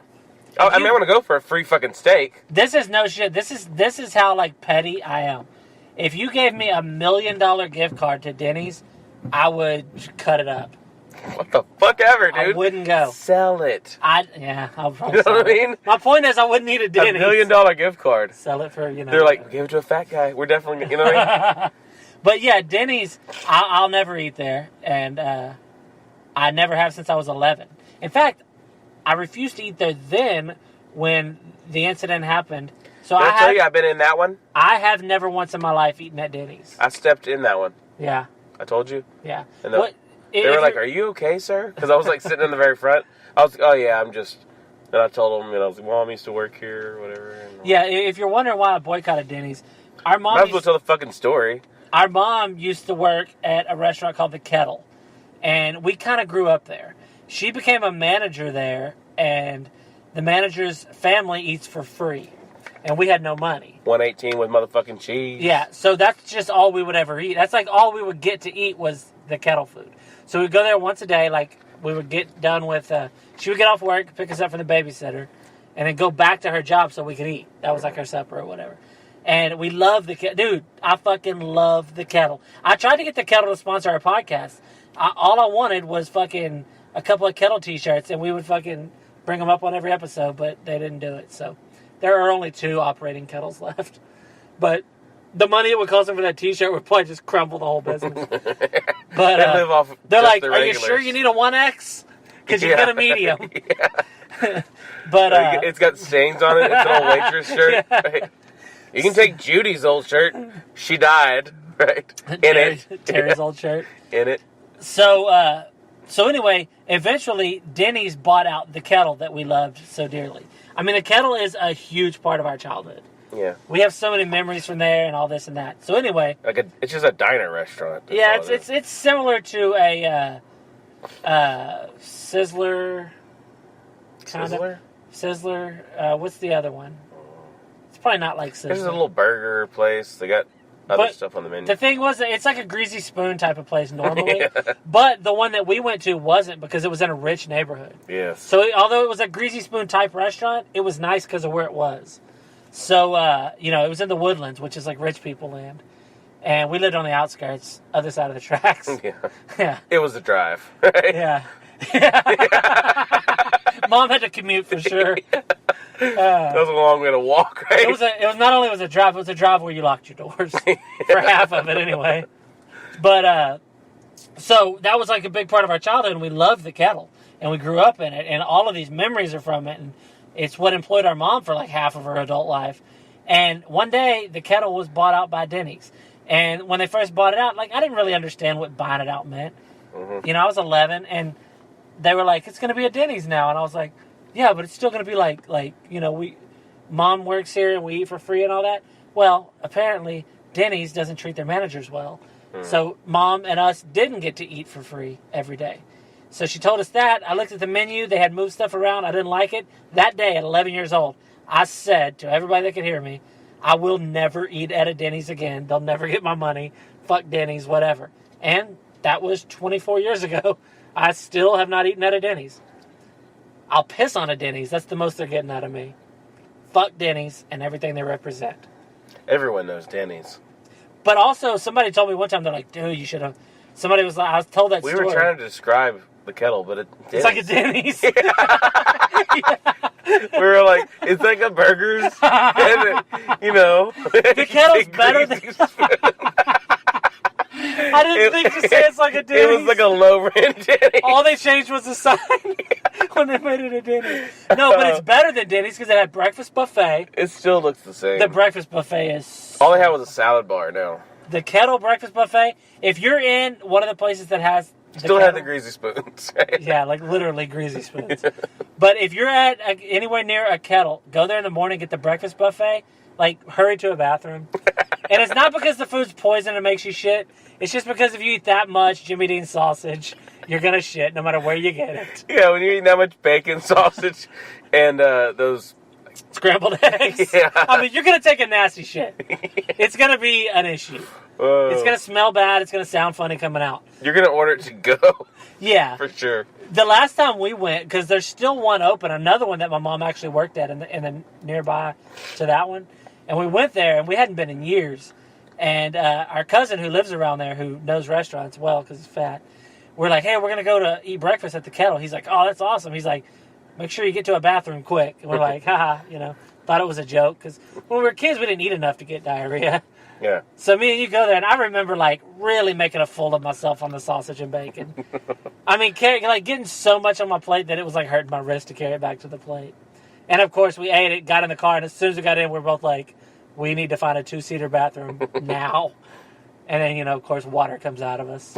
I want to go for a free fucking steak. This is no shit. This is how, like, petty I am. If you gave me $1 million gift card to Denny's, I would cut it up. What the fuck ever, dude? I wouldn't go. Sell it. I'll probably You know what I mean? My point is, I wouldn't need a Denny's. $1 million gift card. Sell it for, They're like, give it to a fat guy. We're definitely, you know what I mean? But yeah, Denny's, I'll never eat there. And I never have since I was 11. In fact, I refused to eat there then when the incident happened. So Did I tell you I've been in that one? I have never once in my life eaten at Denny's. I stepped in that one. Yeah. I told you? Yeah. And they were like, are you okay, sir? Because I was like sitting in the very front. I was like, oh yeah, I'm just... And I told them, I was like, Mom used to work here or whatever. Yeah, if you're wondering why I boycotted Denny's, our mom... Might as well tell the fucking story. Our mom used to work at a restaurant called The Kettle. And we kind of grew up there. She became a manager there, and the manager's family eats for free. And we had no money. 118 with motherfucking cheese. Yeah, so that's just all we would ever eat. That's like all we would get to eat was the Kettle food. So we'd go there once a day, like we would get done with, she would get off work, pick us up from the babysitter, and then go back to her job so we could eat. That was like our supper or whatever. And we love the Kettle. Dude, I fucking love the Kettle. I tried to get the Kettle to sponsor our podcast. All I wanted was fucking a couple of Kettle t-shirts, and we would fucking bring them up on every episode, but they didn't do it, so... There are only 2 operating kettles left. But the money it would cost them for that T-shirt would probably just crumble the whole business. But they live off they're like, the "Are you sure you need a 1X? Because you get a medium." But it's got stains on it. It's an old waitress shirt. Yeah. Right? You can take Judy's old shirt. She died, right? Terry's old shirt. In it. So anyway, eventually Denny's bought out the kettle that we loved so dearly. I mean, the kettle is a huge part of our childhood. Yeah. We have so many memories from there and all this and that. So anyway, it's just a diner restaurant. Yeah, it's similar to a Sizzler. Sizzler. What's the other one? It's probably not like Sizzler. There's a little burger place. They got other stuff on the menu. The thing was that it's like a Greasy Spoon type of place normally. Yeah. But the one that we went to wasn't because it was in a rich neighborhood. Yes. So although it was a Greasy Spoon type restaurant, it was nice because of where it was. So, it was in the Woodlands, which is like rich people land. And we lived on the outskirts, other side of the tracks. Yeah. It was a drive, right? Yeah. Mom had to commute for sure. That was a long way to walk, right? It was not only was a drive, it was a drive where you locked your doors. For half of it anyway. But, so that was like a big part of our childhood, and we loved the kettle. And we grew up in it, and all of these memories are from it, and it's what employed our mom for like half of her adult life. And one day, the kettle was bought out by Denny's. And when they first bought it out, like, I didn't really understand what buying it out meant. Mm-hmm. I was 11, and they were like, it's going to be a Denny's now. And I was like, yeah, but it's still going to be like, Mom works here and we eat for free and all that. Well, apparently, Denny's doesn't treat their managers well. Mm. So Mom and us didn't get to eat for free every day. So she told us that. I looked at the menu. They had moved stuff around. I didn't like it. That day, at 11 years old, I said to everybody that could hear me, I will never eat at a Denny's again. They'll never get my money. Fuck Denny's, whatever. And that was 24 years ago. I still have not eaten at a Denny's. I'll piss on a Denny's. That's the most they're getting out of me. Fuck Denny's and everything they represent. Everyone knows Denny's. But also, somebody told me one time, they're like, dude, you should have... Somebody was like, I was told that story. We were trying to describe the kettle, but it's like a Denny's. We were like, it's like a burger's, and the kettle's better than... I didn't think to say it's like a Denny's. It was like a low-rent Denny's. All they changed was the sign when they made it a Denny's. No, but it's better than Denny's because it had breakfast buffet. It still looks the same. The breakfast buffet is... All they had was a salad bar now. The kettle breakfast buffet, if you're in one of the places that has... Still had the greasy spoons. Right? Yeah, like literally greasy spoons. But if you're at anywhere near a kettle, go there in the morning, get the breakfast buffet, like hurry to a bathroom. And it's not because the food's poison and makes you shit. It's just because if you eat that much Jimmy Dean sausage, you're going to shit no matter where you get it. Yeah, when you eat that much bacon, sausage, and those... Scrambled eggs. Yeah. I mean, you're going to take a nasty shit. It's going to be an issue. It's going to smell bad. It's going to sound funny coming out. You're going to order it to go. Yeah. For sure. The last time we went, because there's still one open, another one that my mom actually worked at in the nearby to that one. And we went there, and we hadn't been in years. And our cousin who lives around there, who knows restaurants well because he's fat, we're like, hey, we're going to go to eat breakfast at the kettle. He's like, oh, that's awesome. He's like, make sure you get to a bathroom quick. And we're like, haha, thought it was a joke. Because when we were kids, we didn't eat enough to get diarrhea. Yeah. So me and you go there, and I remember, really making a fool of myself on the sausage and bacon. I mean, getting so much on my plate that it was, hurting my wrist to carry it back to the plate. And, of course, we ate it, got in the car, and as soon as we got in, we were both like, we need to find a 2-seater bathroom now. And then, of course, water comes out of us.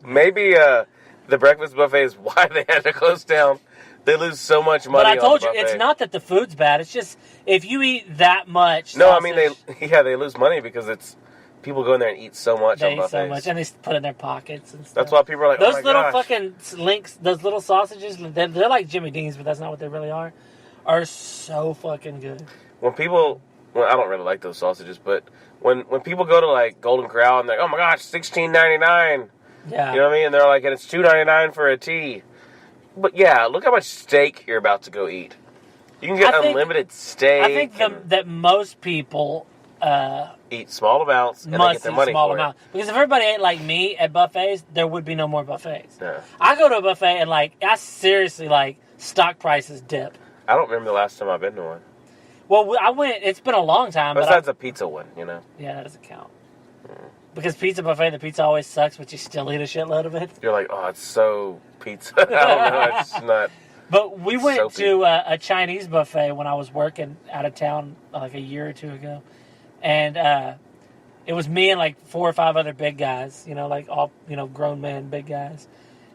Maybe the breakfast buffet is why they had to close down. They lose so much money. But I told you, it's not that the food's bad. It's just if you eat that much. No, sausage, I mean they lose money because it's people go in there and eat so much. They eat so much, and they put it in their pockets and stuff. That's why people are like, those little fucking links, those little sausages. They're like Jimmy Dean's, but that's not what they really are so fucking good. When people, I don't really like those sausages, but when people go to Golden Corral and they're like, oh my gosh, $16.99. Yeah, you know what I mean? And they're like, and it's $2.99 for a tea. But yeah, look how much steak you're about to go eat. You can get unlimited steak. I think that most people eat small amounts and they get their money for it. Because if everybody ate like me at buffets, there would be no more buffets. Yeah. I go to a buffet and I seriously stock prices dip. I don't remember the last time I've been to one. Well, I went. It's been a long time. Besides a pizza one, you know. Yeah, that doesn't count. Because pizza buffet, the pizza always sucks, but you still eat a shitload of it. You're like, oh, it's so pizza. I don't know, it's not. But we went to a Chinese buffet when I was working out of town like a year or two ago. And it was me and like 4 or 5 other big guys, you know, like all, you know, grown men, big guys.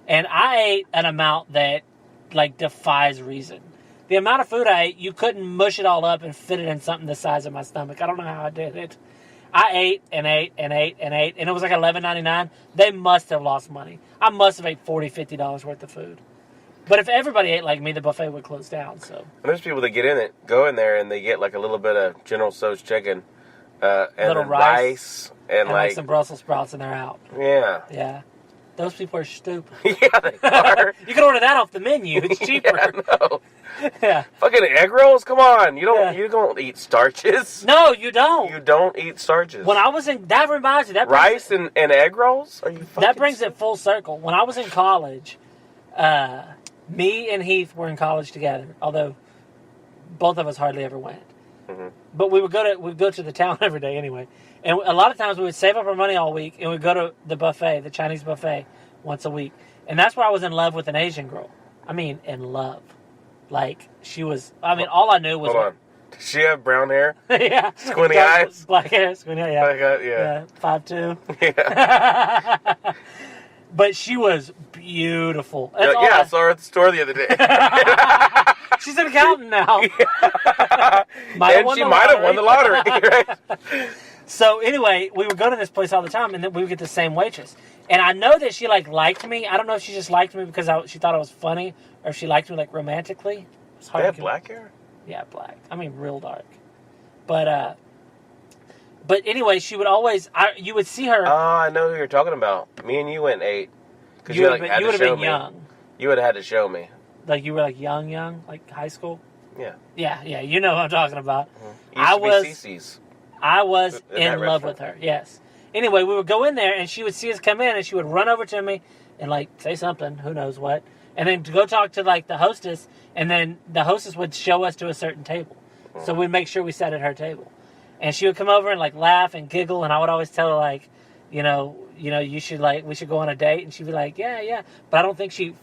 And I ate an amount that like defies reason. The amount of food I ate, you couldn't mush it all up and fit it in something the size of my stomach. I don't know how I did it. I ate and ate and ate and ate, and it was like $11.99. They must have lost money. I must have ate $40, $50 worth of food. But if everybody ate like me, the buffet would close down. So and there's people that go in there, and they get like a little bit of General Tso's chicken, and little rice and like some Brussels sprouts, and they're out. Yeah. Yeah. Those people are stupid. Yeah, they are. You can order that off the menu. It's cheaper. Yeah, no. Yeah. Fucking egg rolls? Come on. You don't eat starches. No, you don't. You don't eat starches. When I was in, that reminds me. Rice and egg rolls? Are you fucking That brings it full circle. When I was in college, me and Heath were in college together, although both of us hardly ever went. Mm-hmm. But we'd go to the town every day anyway. And a lot of times we would save up our money all week and we'd go to the buffet, the Chinese buffet, once a week. And that's where I was in love with an Asian girl. I mean, in love. Like, she was, all I knew was... Hold on. Does she have brown hair? Yeah. Squinty eyes? Black hair, squinty eyes, yeah. Yeah. 5'2". Yeah. But she was beautiful. I saw her at the store the other day. She's an accountant now. Yeah. And she might have won the lottery. Right? So anyway, we would go to this place all the time, and then we would get the same waitress. And I know that she liked me. I don't know if she just liked me because she thought I was funny, or if she liked me like romantically. It's hard. They have black hair? Yeah, black. I mean, real dark. But anyway, she would always. You would see her. Oh, I know who you're talking about. Me and you went 8. Because you would have been young. You would have had to show me. Like you were like young, like high school. Yeah. Yeah. You know what I'm talking about. Mm-hmm. I was in love with her. Yes. Anyway, we would go in there, and she would see us come in, and she would run over to me and like say something, who knows what, and then to go talk to like the hostess, and then the hostess would show us to a certain table, so we'd make sure we sat at her table, and she would come over and like laugh and giggle, and I would always tell her like, you know, we should go on a date, and she'd be like, yeah, but I don't think she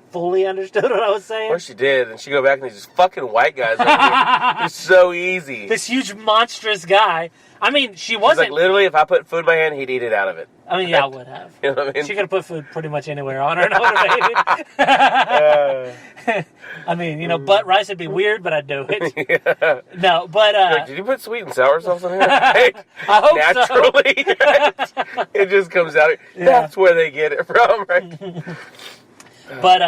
fully understood what I was saying. Or she did, and she'd go back and these fucking white guys over here. It's so easy. This huge monstrous guy. I mean, she wasn't... Like, literally, if I put food in my hand, he'd eat it out of it. I mean, yeah, I would have. You know what I mean? She could have put food pretty much anywhere on her, and I would have ate it. I mean, butt rice would be weird, but I'd do it. Yeah. No, but... Like, did you put sweet and sour sauce in here? Like, I hope naturally, so. Right? It just comes out. Yeah. That's where they get it from, right? But,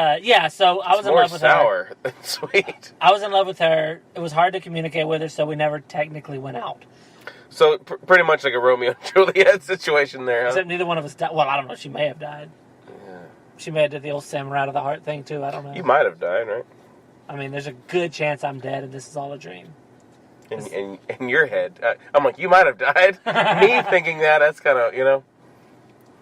so I was in love with her. More sour than sweet. I was in love with her. It was hard to communicate with her, so we never technically went out. So, pretty much like a Romeo and Juliet situation there, huh? Except neither one of us died. Well, I don't know. She may have died. Yeah. She may have did the old samurai to the heart thing, too. I don't know. You might have died, right? I mean, there's a good chance I'm dead, and this is all a dream. In your head. I'm like, you might have died. Me thinking that's kind of,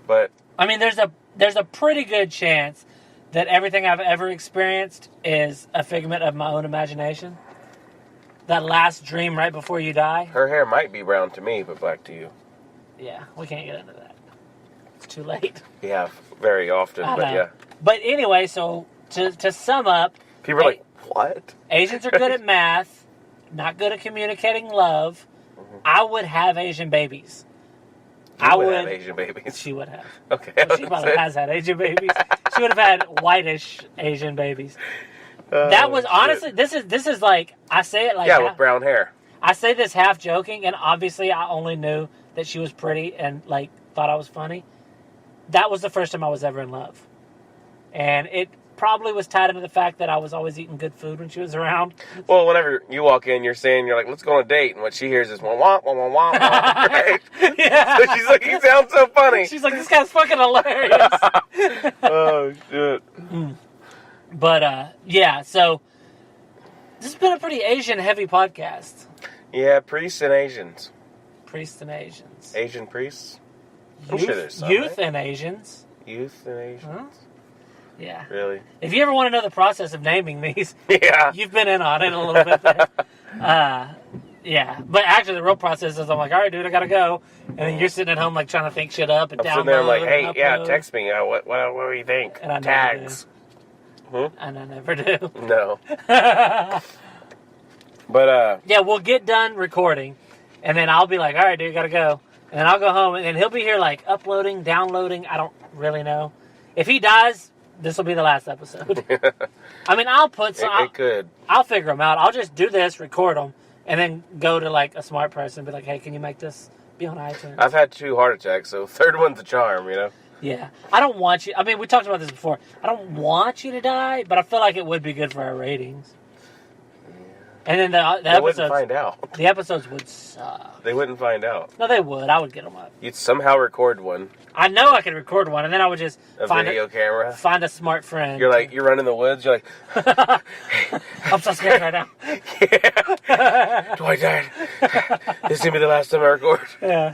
But... I mean, there's a pretty good chance that everything I've ever experienced is a figment of my own imagination. That last dream right before you die. Her hair might be brown to me, but black to you. Yeah, we can't get into that. It's too late. Yeah, very often, but yeah. But anyway, so to sum up... People are like, what? Asians are good at math, not good at communicating love. Mm-hmm. I would have Asian babies. I would have Asian babies. She would have. Okay. Well, she probably has had Asian babies. She would have had whitish Asian babies. That was honestly, this is like, I say it like... Yeah, with brown hair. I say this half joking, and obviously I only knew that she was pretty and like thought I was funny. That was the first time I was ever in love. And it probably was tied into the fact that I was always eating good food when she was around. Well, whenever you walk in, you're like, let's go on a date. And what she hears is, wah, wah, wah, wah, wah, right? Yeah. So she's like, you sound so funny. She's like, this guy's fucking hilarious. Oh, shit. But, so this has been a pretty Asian-heavy podcast. Yeah, priests and Asians. Priests and Asians. Asian priests? I'm sure there's some, Youth and Asians. Youth and Asians. Huh? Yeah. Really? If you ever want to know the process of naming these, yeah, you've been in on it a little bit there. Yeah, but actually the real process is I'm like, all right, dude, I gotta go, and then you're sitting at home like trying to think shit up and download. I'm sitting there, I'm like, hey, yeah, text me. What do you think? And I Tags. And I never do. No. But yeah, we'll get done recording, and then I'll be like, all right, dude, gotta go, and then I'll go home, and then he'll be here like uploading, downloading. I don't really know. If he dies, this will be the last episode. I mean, I'll put some. It could. I'll figure them out. I'll just do this, record them. And then go to, like, a smart person and be like, hey, can you make this be on iTunes? I've had 2 heart attacks, so third one's a charm, you know? Yeah. I don't want you... I mean, we talked about this before. I don't want you to die, but I feel like it would be good for our ratings. Yeah. And then the episodes... wouldn't find out. The episodes would suck. They wouldn't find out. No, they would. I would get them up. You'd somehow record one. I know I could record one, and then I would just camera. Find a smart friend. You're like, you're running the woods. You're like, I'm so scared right now. Yeah. Dwight died. This is gonna be the last time I record. Yeah,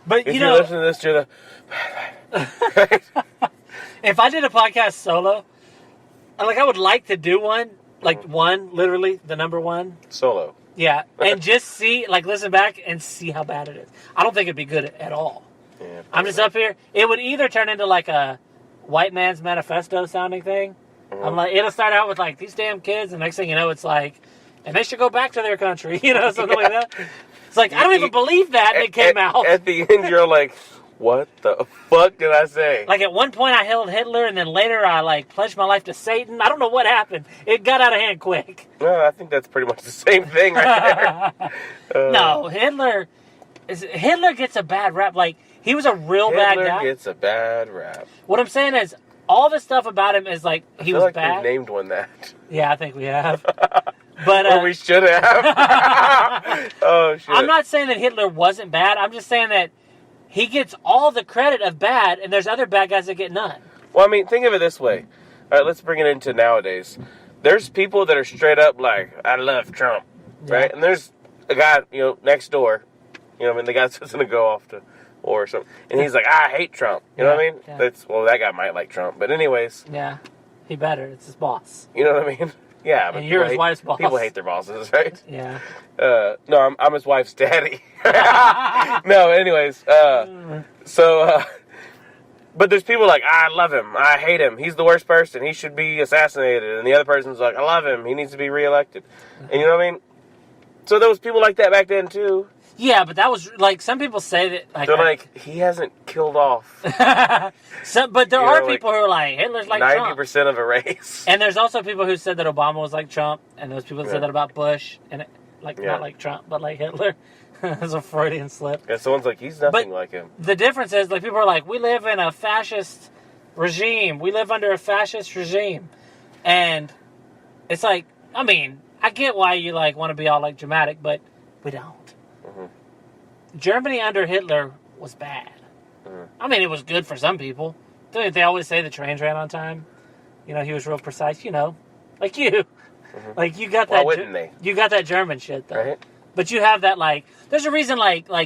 but if you're listening to this, you're the. If I did a podcast solo, I would like to do one, literally the number one solo. Yeah, and just see, listen back and see how bad it is. I don't think it'd be good at all. Yeah, I'm just up here. It would either turn into like a white man's manifesto sounding thing. Mm-hmm. I'm like, it'll start out with like these damn kids, and next thing you know, it's like, and they should go back to their country, something like that. It's like I don't even believe that, and it came out. At the end, you're like, what the fuck did I say? Like at one point, I held Hitler, and then later I pledged my life to Satan. I don't know what happened. It got out of hand quick. Well, I think that's pretty much the same thing right there. No, Hitler gets a bad rap. He was a real bad guy. Hitler gets a bad rap. What I'm saying is, all the stuff about him is he was bad. We named one that. Yeah, I think we have. But or we should have. Oh, shit. I'm not saying that Hitler wasn't bad. I'm just saying that he gets all the credit of bad, and there's other bad guys that get none. Well, I mean, think of it this way. All right, let's bring it into nowadays. There's people that are straight up like, I love Trump, right? And there's a guy, next door, the guy that's going to go off to war or something, and he's like, I hate Trump. You know what I mean? Yeah. That guy might like Trump, but anyways. Yeah, he better. It's his boss. You know what I mean? Yeah, but you're his wife's boss. People hate their bosses, right? Yeah. No, I'm his wife's daddy. No, anyways. But there's people like, I love him. I hate him. He's the worst person. He should be assassinated. And the other person's like, I love him. He needs to be reelected. And you know what I mean? So there was people like that back then, too. Yeah, but that was, some people say that, they're like, he hasn't killed off. But there are people who are like, Hitler's like 90% Trump. 90% of a race. And there's also people who said that Obama was like Trump, and those people that said that about Bush, and not like Trump, but like Hitler. It's a Freudian slip. Yeah, someone's like, he's nothing like him. The difference is, people are like, we live in a fascist regime. We live under a fascist regime. And it's like, I mean, I get why you, want to be all, dramatic, but we don't. Mm-hmm. Germany under Hitler was bad. Mm-hmm. I mean, it was good for some people. They always say the trains ran on time. He was real precise, like you. Mm-hmm. You got that. Why wouldn't they? You got that German shit, though. Right. But you have that, there's a reason,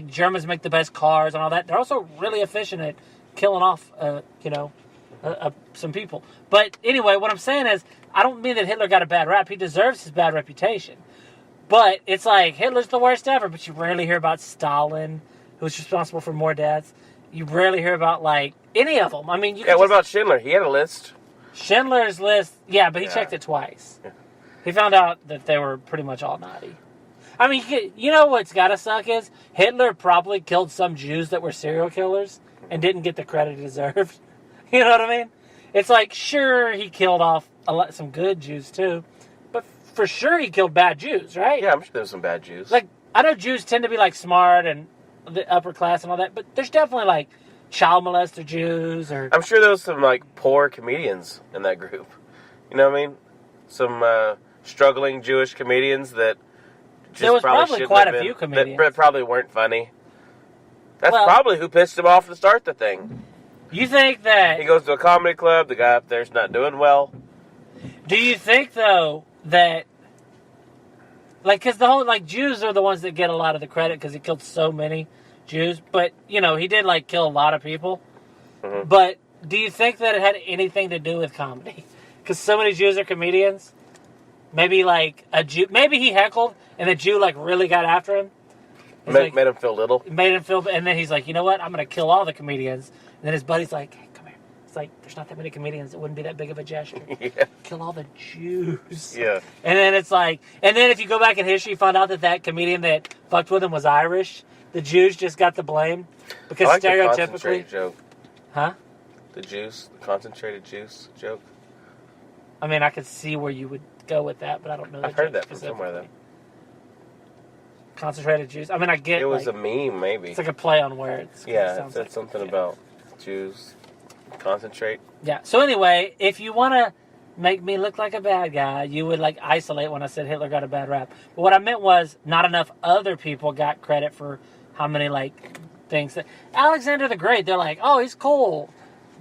Germans make the best cars and all that. They're also really efficient at killing off, some people. But anyway, what I'm saying is, I don't mean that Hitler got a bad rap. He deserves his bad reputation. But it's Hitler's the worst ever, but you rarely hear about Stalin, who's responsible for more deaths. You rarely hear about, any of them. I mean, what about Schindler? He had a list. Schindler's list, yeah, but he checked it twice. Yeah. He found out that they were pretty much all naughty. I mean, you know what's gotta suck is Hitler probably killed some Jews that were serial killers and didn't get the credit he deserved. You know what I mean? It's sure, he killed off some good Jews too, but for sure he killed bad Jews, right? Yeah, I'm sure there's some bad Jews. I know Jews tend to be smart and the upper class and all that, but there's definitely child molester Jews or. I'm sure there was some poor comedians in that group. You know what I mean? Some struggling Jewish comedians that. There was probably quite a few comedians. That probably weren't funny. That's probably who pissed him off to start the thing. You think that... He goes to a comedy club, the guy up there's not doing well. Do you think, though, that... because the whole, Jews are the ones that get a lot of the credit because he killed so many Jews. But, he did, kill a lot of people. Mm-hmm. But do you think that it had anything to do with comedy? Because so many Jews are comedians? Maybe, a Jew... Maybe he heckled... and the Jew like really got after him. Made him feel little. Made him feel, and then he's like, you know what? I'm gonna kill all the comedians. And then his buddy's like, hey, come here. It's like, there's not that many comedians. It wouldn't be that big of a gesture. Yeah. Kill all the Jews. Yeah. And then it's like, and then if you go back in history, you find out that comedian that fucked with him was Irish. The Jews just got the blame because I like stereotypically. the concentrated joke. Huh? The concentrated juice joke. I mean, I could see where you would go with that, but I don't know. I've heard that from somewhere though. Concentrated juice. I mean, I get it was a meme, maybe. It's like a play on words. Yeah, it said something about Jews concentrate. Yeah. So anyway, if you want to make me look like a bad guy, you would like isolate when I said Hitler got a bad rap. But what I meant was not enough other people got credit for how many like things that Alexander the Great. They're like, oh, he's cool.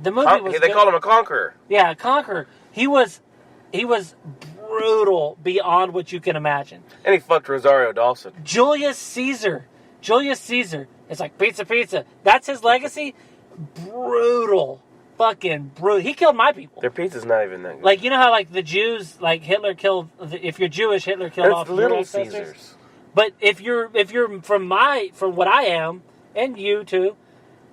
The movie was. They called him a conqueror. Yeah, a conqueror. He was brutal beyond what you can imagine. And he fucked Rosario Dawson. Julius Caesar. It's like pizza. That's his legacy. Brutal. Fucking brutal. He killed my people. Their pizza's not even that good. Like, you know how like the Jews, like Hitler killed, if you're Jewish, Hitler killed off Little Caesars. But if you're from what I am, and you too,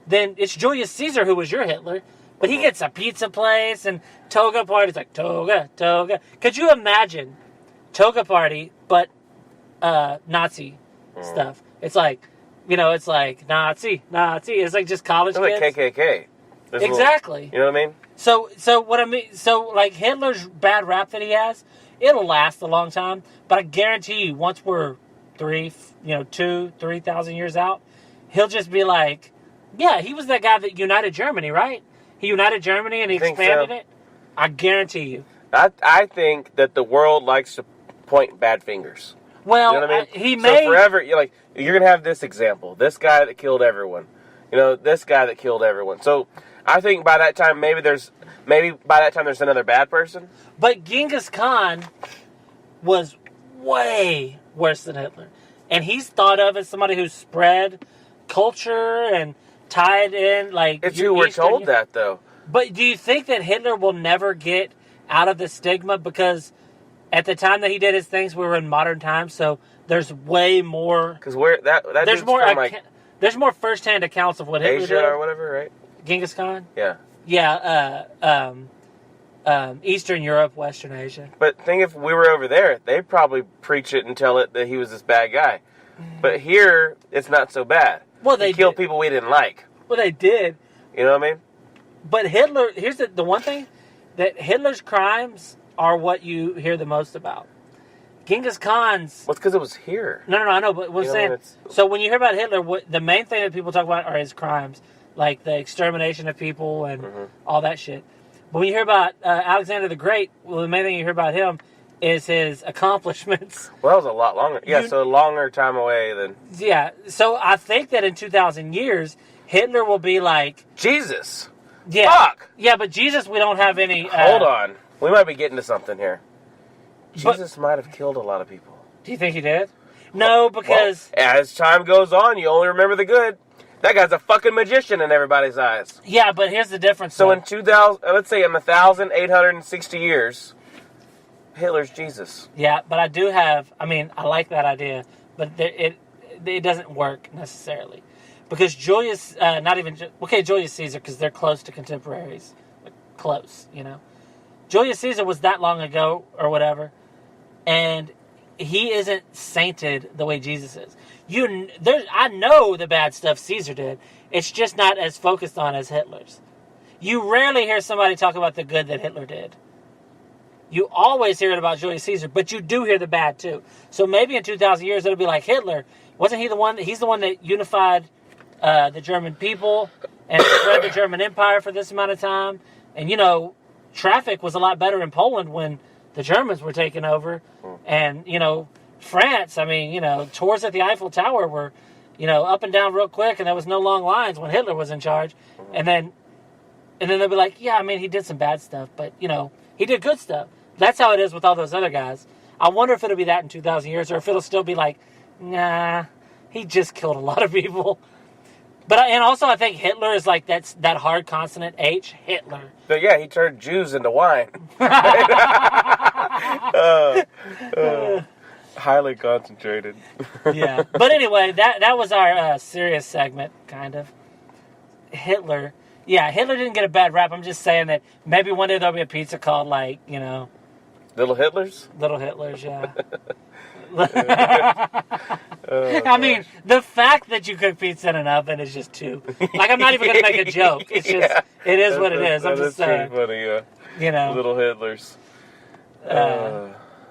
then it's Julius Caesar who was your Hitler. But he gets a pizza place and toga party. It's like, toga. Could you imagine toga party, but Nazi stuff? It's like, it's like Nazi. It's like just college kids. It's like KKK. Exactly. You know what I mean? So what I mean, like Hitler's bad rap that he has, it'll last a long time. But I guarantee you, once we're 3,000 years out, he'll just be like, yeah, he was that guy that united Germany, right? He united Germany and he expanded it. I guarantee you. I think that the world likes to point bad fingers. Well, you know what I mean? So forever, you're gonna have this example, this guy that killed everyone. This guy that killed everyone. So I think by that time, maybe there's another bad person. But Genghis Khan was way worse than Hitler, and he's thought of as somebody who spread culture and tied in like. It's who we're told that though. But do you think that Hitler will never get out of the stigma because at the time that he did his things, we were in modern times, so there's way more. Because there's more there's more first-hand accounts of what Hitler Asia did. or whatever, right? Genghis Khan? Yeah. Yeah, Eastern Europe, Western Asia. But think if we were over there, they'd probably preach it and tell it that he was this bad guy. But here, it's not so bad. Well, they killed people we didn't like. Well, they did. You know what I mean? But Hitler, here's the one thing, that Hitler's crimes are what you hear the most about. Genghis Khan's... Well, it's because it was here. No, I know, but what I'm saying... So when you hear about Hitler, the main thing that people talk about are his crimes. Like the extermination of people and all that shit. But when you hear about Alexander the Great, well, the main thing you hear about him is his accomplishments. Well, that was a lot longer. Yeah, so a longer time away than... Yeah, so I think that in 2,000 years, Hitler will be like... Jesus! Yeah. Fuck! Yeah, but Jesus, we don't have any... Hold on. We might be getting to something here. Jesus might have killed a lot of people. Do you think he did? No, because... Well, as time goes on, you only remember the good. That guy's a fucking magician in everybody's eyes. Yeah, but here's the difference. So in 1,860 years, Hitler's Jesus. Yeah, but I do have... I mean, I like that idea, but it doesn't work necessarily. Because Julius... Julius Caesar, because they're close to contemporaries. Close, Julius Caesar was that long ago, or whatever, and he isn't sainted the way Jesus is. I know the bad stuff Caesar did. It's just not as focused on as Hitler's. You rarely hear somebody talk about the good that Hitler did. You always hear it about Julius Caesar, but you do hear the bad too. So maybe in 2,000 years it'll be like Hitler. Wasn't he the one? He's the one that unified the German people and spread the German Empire for this amount of time. And traffic was a lot better in Poland when the Germans were taking over. And, France, tours at the Eiffel Tower were, up and down real quick, and there was no long lines when Hitler was in charge. And then they'll be like, yeah, he did some bad stuff, but, he did good stuff. That's how it is with all those other guys. I wonder if it'll be that in 2,000 years, or if it'll still be like, nah, he just killed a lot of people. But also I think Hitler is like that hard consonant H, Hitler. But yeah, he turned Jews into wine. Highly concentrated. Yeah. But anyway, that was our serious segment, kind of. Hitler. Yeah, Hitler didn't get a bad rap. I'm just saying that maybe one day there'll be a pizza called, like, you know... Little Hitlers? Little Hitlers, yeah. I mean, the fact that you cook pizza in an oven is just too... Like, I'm not even going to make a joke. It's just... Yeah, it is what it is. I'm just saying. That's pretty funny, yeah. You know. Little Hitlers.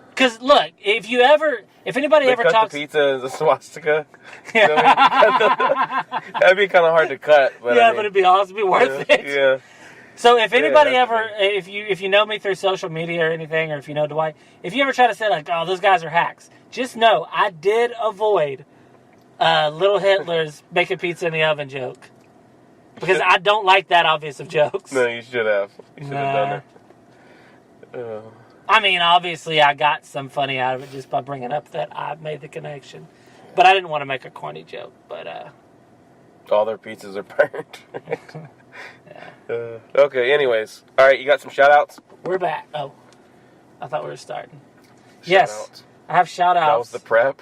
Because, look, if anybody ever talks... the pizza as a swastika. That'd be kind of hard to cut. But yeah, but it'd be awesome. It'd be worth it. Yeah. So if anybody ever, if you know me through social media or anything, or if you know Dwight, if you ever try to say like, oh, those guys are hacks, just know I did avoid Little Hitler's making pizza in the oven joke. Because I don't like that obvious of jokes. No, you should have. You should have done it. I mean, obviously I got some funny out of it just by bringing up that I made the connection. But I didn't want to make a corny joke. But all their pizzas are burnt. Yeah. Okay, anyways. All right, you got some shout-outs? We're back. Oh, I thought we were starting. Shout-outs. Yes, I have shout-outs. That was the prep?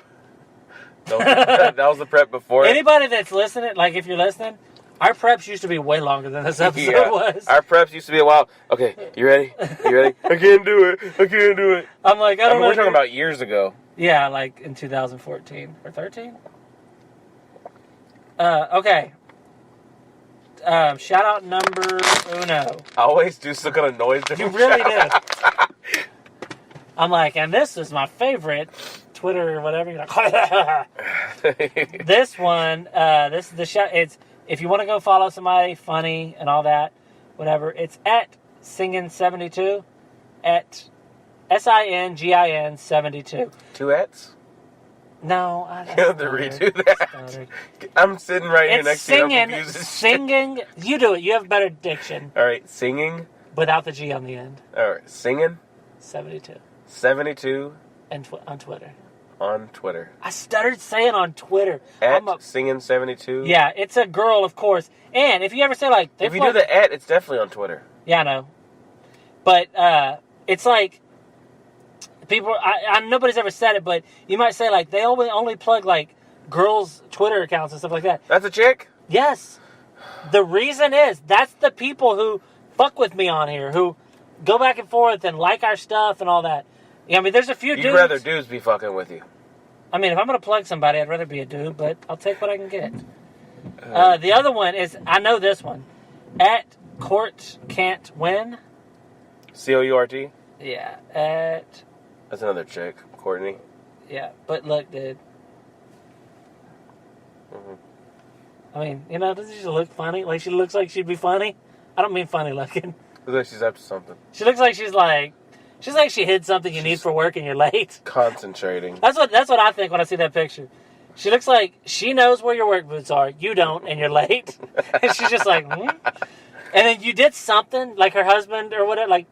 That was the prep before Anybody that's listening, like if you're listening, our preps used to be way longer than this episode was. Our preps used to be a while. Okay, you ready? You ready? I can't do it. I'm like, I don't know. We're talking about years ago. Yeah, like in 2014 or 13. Okay. Shout out number uno. I always do some kind of noise. You really do. I'm like, and this is my favorite Twitter or whatever. You're like, this one, this is the shout. It's if you want to go follow somebody funny and all that, whatever. It's at Singin72, at SINGIN 72. 2 Ats? No, I You have to redo that. I'm sitting right here next to you. Singing. You do it. You have better diction. All right, singing. Without the G on the end. All right, singing. 72. 72. And on Twitter. On Twitter. I stuttered saying on Twitter. At singing 72. Yeah, it's a girl, of course. And if you ever say like, if you do the at, it's definitely on Twitter. Yeah, I know. But it's like. People, nobody's ever said it, but you might say, like, they only plug, like, girls' Twitter accounts and stuff like that. That's a chick? Yes. The reason is, that's the people who fuck with me on here, who go back and forth and like our stuff and all that. Yeah, I mean, there's a few dudes. You'd rather dudes be fucking with you. I mean, if I'm going to plug somebody, I'd rather be a dude, but I'll take what I can get. The other one is, I know this one. At Court Can't Win. COURT? Yeah, at... That's another chick, Courtney. Yeah, but look, dude. Mm-hmm. I mean, you know, doesn't she look funny? Like, she looks like she'd be funny. I don't mean funny looking. Looks like she's up to something. She looks like she's like she hid something you need for work and you're late. Concentrating. That's what I think when I see that picture. She looks like she knows where your work boots are. You don't, and you're late. And she's just like, And then you did something, like her husband or whatever, like.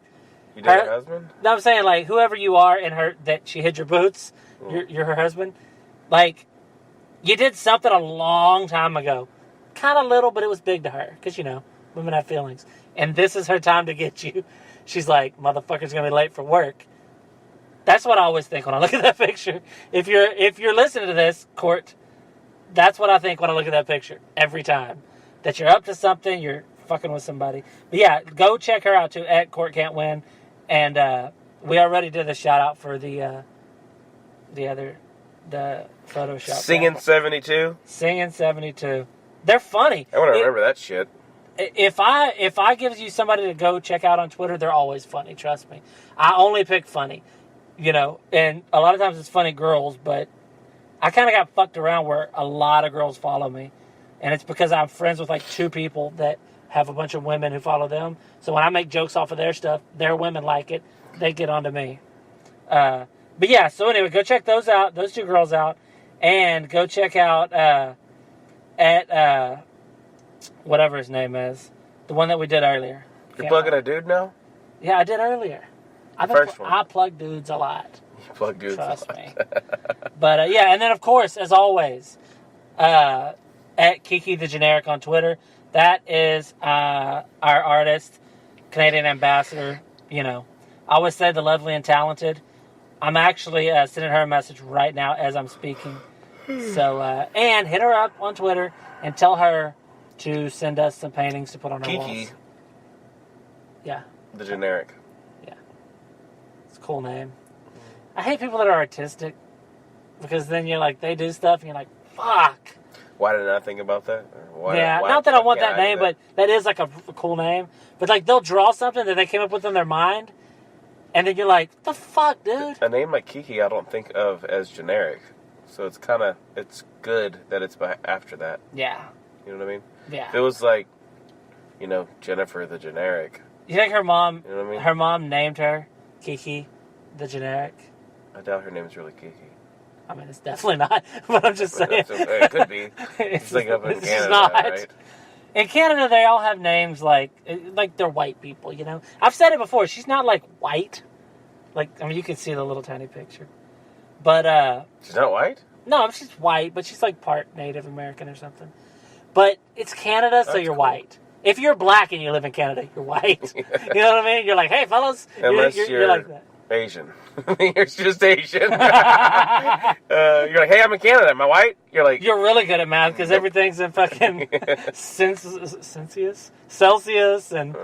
You did her husband? No, I'm saying, like, whoever you are in her, that she hid your boots, you're her husband. Like, you did something a long time ago. Kind of little, but it was big to her. Because, you know, women have feelings. And this is her time to get you. She's like, motherfucker's going to be late for work. That's what I always think when I look at that picture. If you're listening to this, Court, that's what I think when I look at that picture. Every time. That you're up to something, you're fucking with somebody. But yeah, go check her out too, at Court Can't Win. And we already did a shout out for the Photoshop. Singing 72? Singing 72. They're funny. I want to remember that shit. If I give you somebody to go check out on Twitter, they're always funny, trust me. I only pick funny. You know, and a lot of times it's funny girls, but I kind of got fucked around where a lot of girls follow me. And it's because I'm friends with like 2 people that have a bunch of women who follow them. So when I make jokes off of their stuff, their women like it. They get onto me. But yeah, so anyway, go check those out, those 2 girls out. And go check out at whatever his name is. The one that we did earlier. You're plugging a dude now? Yeah, I did earlier. I plug dudes a lot. You plug dudes Trust a lot. me. But yeah, and then of course, as always, at Kiki the Generic on Twitter. That is our artist, Canadian ambassador. You know, I always say the lovely and talented. I'm actually sending her a message right now as I'm speaking. So, and hit her up on Twitter and tell her to send us some paintings to put on our walls. Kiki. Yeah. The generic. Yeah. It's a cool name. I hate people that are artistic because then you're like, they do stuff and you're like, fuck. Why didn't I think about that? Why not that I want that name, but that is like a cool name. But like they'll draw something that they came up with in their mind and then you're like, the fuck, dude? A name like Kiki I don't think of as generic. So it's good that it's after that. Yeah. You know what I mean? Yeah. If it was like, Jennifer the generic. You think her mom, you know what I mean? Her mom named her Kiki the generic? I doubt her name's really Kiki. I mean, it's definitely not, but I'm just saying. It could be. It's like up in Canada, not. Right? In Canada, they all have names like they're white people, I've said it before. She's not, like, white. You can see the little tiny picture. But, she's not white? No, she's white, but she's, like, part Native American or something. But it's Canada, so you're white. If you're black and you live in Canada, you're white. You know what I mean? You're like, hey, fellas. Unless you're like that. Asian. You're just Asian. You're like, hey, I'm in Canada. Am I white? You're like... You're really good at math because everything's in fucking Celsius and...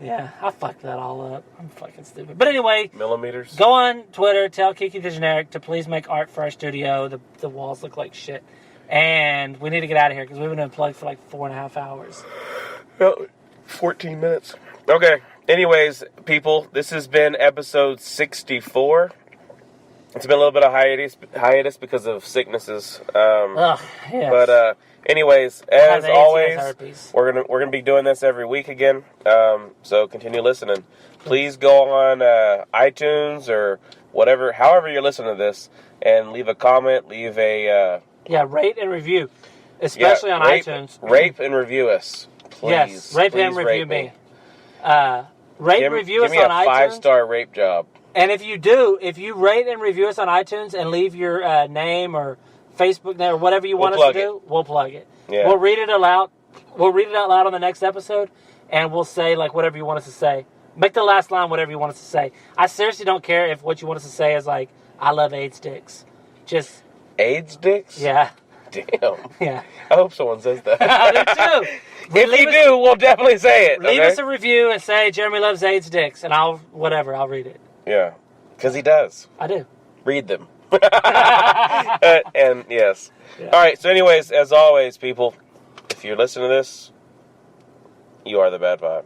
Yeah, I fucked that all up. I'm fucking stupid. But anyway... Millimeters? Go on Twitter, tell Kiki the Generic to please make art for our studio. The walls look like shit. And we need to get out of here because we've been unplugged for like 4.5 hours. 14 minutes. Okay. Anyways, people, this has been episode 64. It's been a little bit of hiatus because of sicknesses. Yes. But anyways, as always, we're gonna be doing this every week again. So continue listening. Please go on iTunes or whatever, however you're listening to this, and leave a comment. Leave a rate and review, especially on iTunes. Rate and review us, please. Yes, rate and review me. Rate and review us on iTunes. Give me a 5-star rape job. And if you rate and review us on iTunes and leave your name or Facebook name or whatever you want us to do, we'll plug it. Yeah. We'll read it aloud. We'll read it out loud on the next episode, and we'll say like whatever you want us to say. Make the last line whatever you want us to say. I seriously don't care if what you want us to say is like, I love AIDS dicks. Just... AIDS dicks? Yeah. Damn. Yeah. I hope someone says that. Me too. If you do, we'll definitely say it. Leave us a review and say Jeremy loves AIDS dicks, and I'll read it. Yeah, because he does. I do. Read them. And yes. Yeah. All right. So, anyways, as always, people, if you're listening to this, you are the bad vibe.